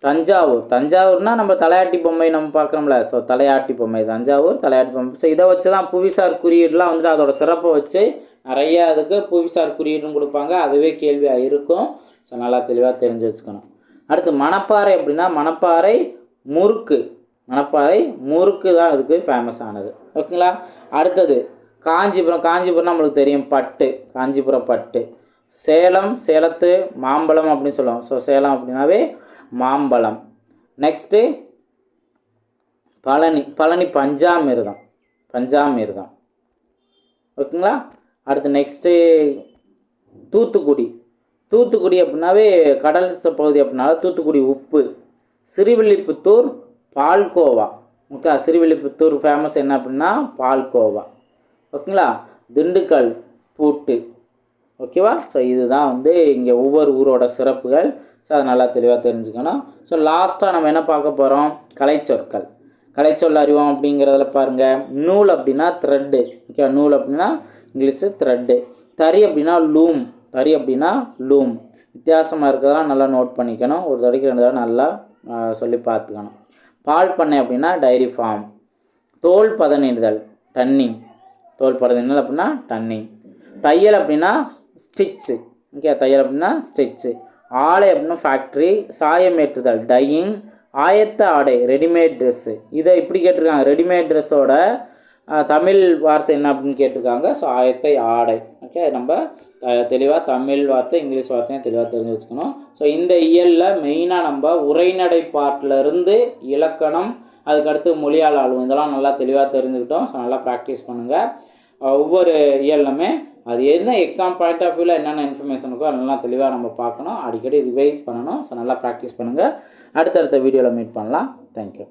தஞ்சாவூர்னால் நம்ம தலையாட்டி பொம்மை நம்ம பார்க்குறோம்ல, ஸோ தலையாட்டி பொம்மை, தஞ்சாவூர் தலையாட்டி பொம்மை. ஸோ இதை வச்சு தான் புவிசார் குறியீடுலாம் வந்துட்டு அதோட சிறப்பை வச்சு நிறைய அதுக்கு புவிசார் குறியீடுன்னு கொடுப்பாங்க. அதுவே கேள்வியாக இருக்கும். ஸோ நல்லா தெளிவாக தெரிஞ்சு வச்சுக்கணும். அடுத்து மணப்பாறை அப்படின்னா மணப்பாறை முறுக்கு தான் அதுக்கு ஃபேமஸ் ஆனது. ஓகேங்களா? அடுத்தது காஞ்சிபுரம் நம்மளுக்கு தெரியும், காஞ்சிபுரம் பட்டு. சேலத்து மாம்பழம் அப்படின்னு சொல்லுவோம். ஸோ சேலம் அப்படின்னாவே மாம்பழம். நெக்ஸ்ட்டு பழனி பஞ்சாமிர்தம். ஓகேங்களா? அடுத்து நெக்ஸ்ட்டு தூத்துக்குடி அப்படின்னாவே கடல் பகுதி அப்படின்னால தூத்துக்குடி உப்பு. ஸ்ரீவில்லிபுத்தூர் பால்கோவா. ஓகே, ஸ்ரீவில்லிபுத்தூர் ஃபேமஸ் என்ன அப்படின்னா பால்கோவா. ஓகேங்களா? திண்டுக்கல் பூட்டு. ஓகேவா? ஸோ இதுதான் இங்கே ஒவ்வொரு ஊரோட சிறப்புகள். ஸோ அதை நல்லா தெளிவாக தெரிஞ்சுக்கணும். ஸோ லாஸ்ட்டாக நம்ம என்ன பார்க்க போகிறோம்? கலைச்சொல் அறிவோம் அப்படிங்கிறதுல பாருங்கள். நூல் அப்படின்னா த்ரெட்டு. ஓகே, நூல் அப்படின்னா இங்கிலீஷு த்ரெட்டு. தறி அப்படின்னா லூம். வித்தியாசமாக இருக்கிறதெல்லாம் நல்லா நோட் பண்ணிக்கணும். ஒரு தடவைக்கு 2 தடவை நல்லா சொல்லி பார்த்துக்கணும். பால் பண்ணை அப்படின்னா டைரி ஃபார்ம். தோல் பதனிடுதல் டன்னிங். அப்படின்னா டன்னிங். தையல் அப்படின்னா ஸ்டிச்சு. ஓகே, தையல் அப்படின்னா ஸ்டிச்சு. ஆலை அப்படின்னா ஃபேக்ட்ரி. சாயம் ஏற்றுதல் டையிங். ஆயத்த ஆடை ரெடிமேட் ட்ரெஸ்ஸு. இதை இப்படி கேட்டிருக்காங்க, ரெடிமேட் ட்ரெஸ்ஸோட தமிழ் வார்த்தை என்ன அப்படின்னு கேட்டிருக்காங்க. ஸோ ஆயத்தை ஆடை. ஓகே, நம்ம தெளிவாக தமிழ் வார்த்தை இங்கிலீஷ் வார்த்தையும் தெளிவாக தெரிஞ்சு வச்சுக்கணும். ஸோ இந்த இயலில் மெயினாக நம்ம உரைநடை பாட்டிலேருந்து இலக்கணம், அதுக்கடுத்து மொழியால் ஆளும், இதெல்லாம் நல்லா தெளிவாக தெரிஞ்சுக்கிட்டோம். ஸோ நல்லா ப்ராக்டிஸ் பண்ணுங்கள். ஒவ்வொரு இயல்லுமே அது என்ன எக்ஸாம் பாயிண்ட் ஆஃப் வியூவில் என்னென்ன இன்ஃபர்மேஷன் இருக்கோ அதெல்லாம் தெளிவாக நம்ம பார்க்கணும். அடிக்கடி ரிவைஸ் பண்ணணும். ஸோ நல்லா ப்ராக்டிஸ் பண்ணுங்கள். அடுத்தடுத்த வீடியோவில் மீட் பண்ணலாம். தேங்க்யூ.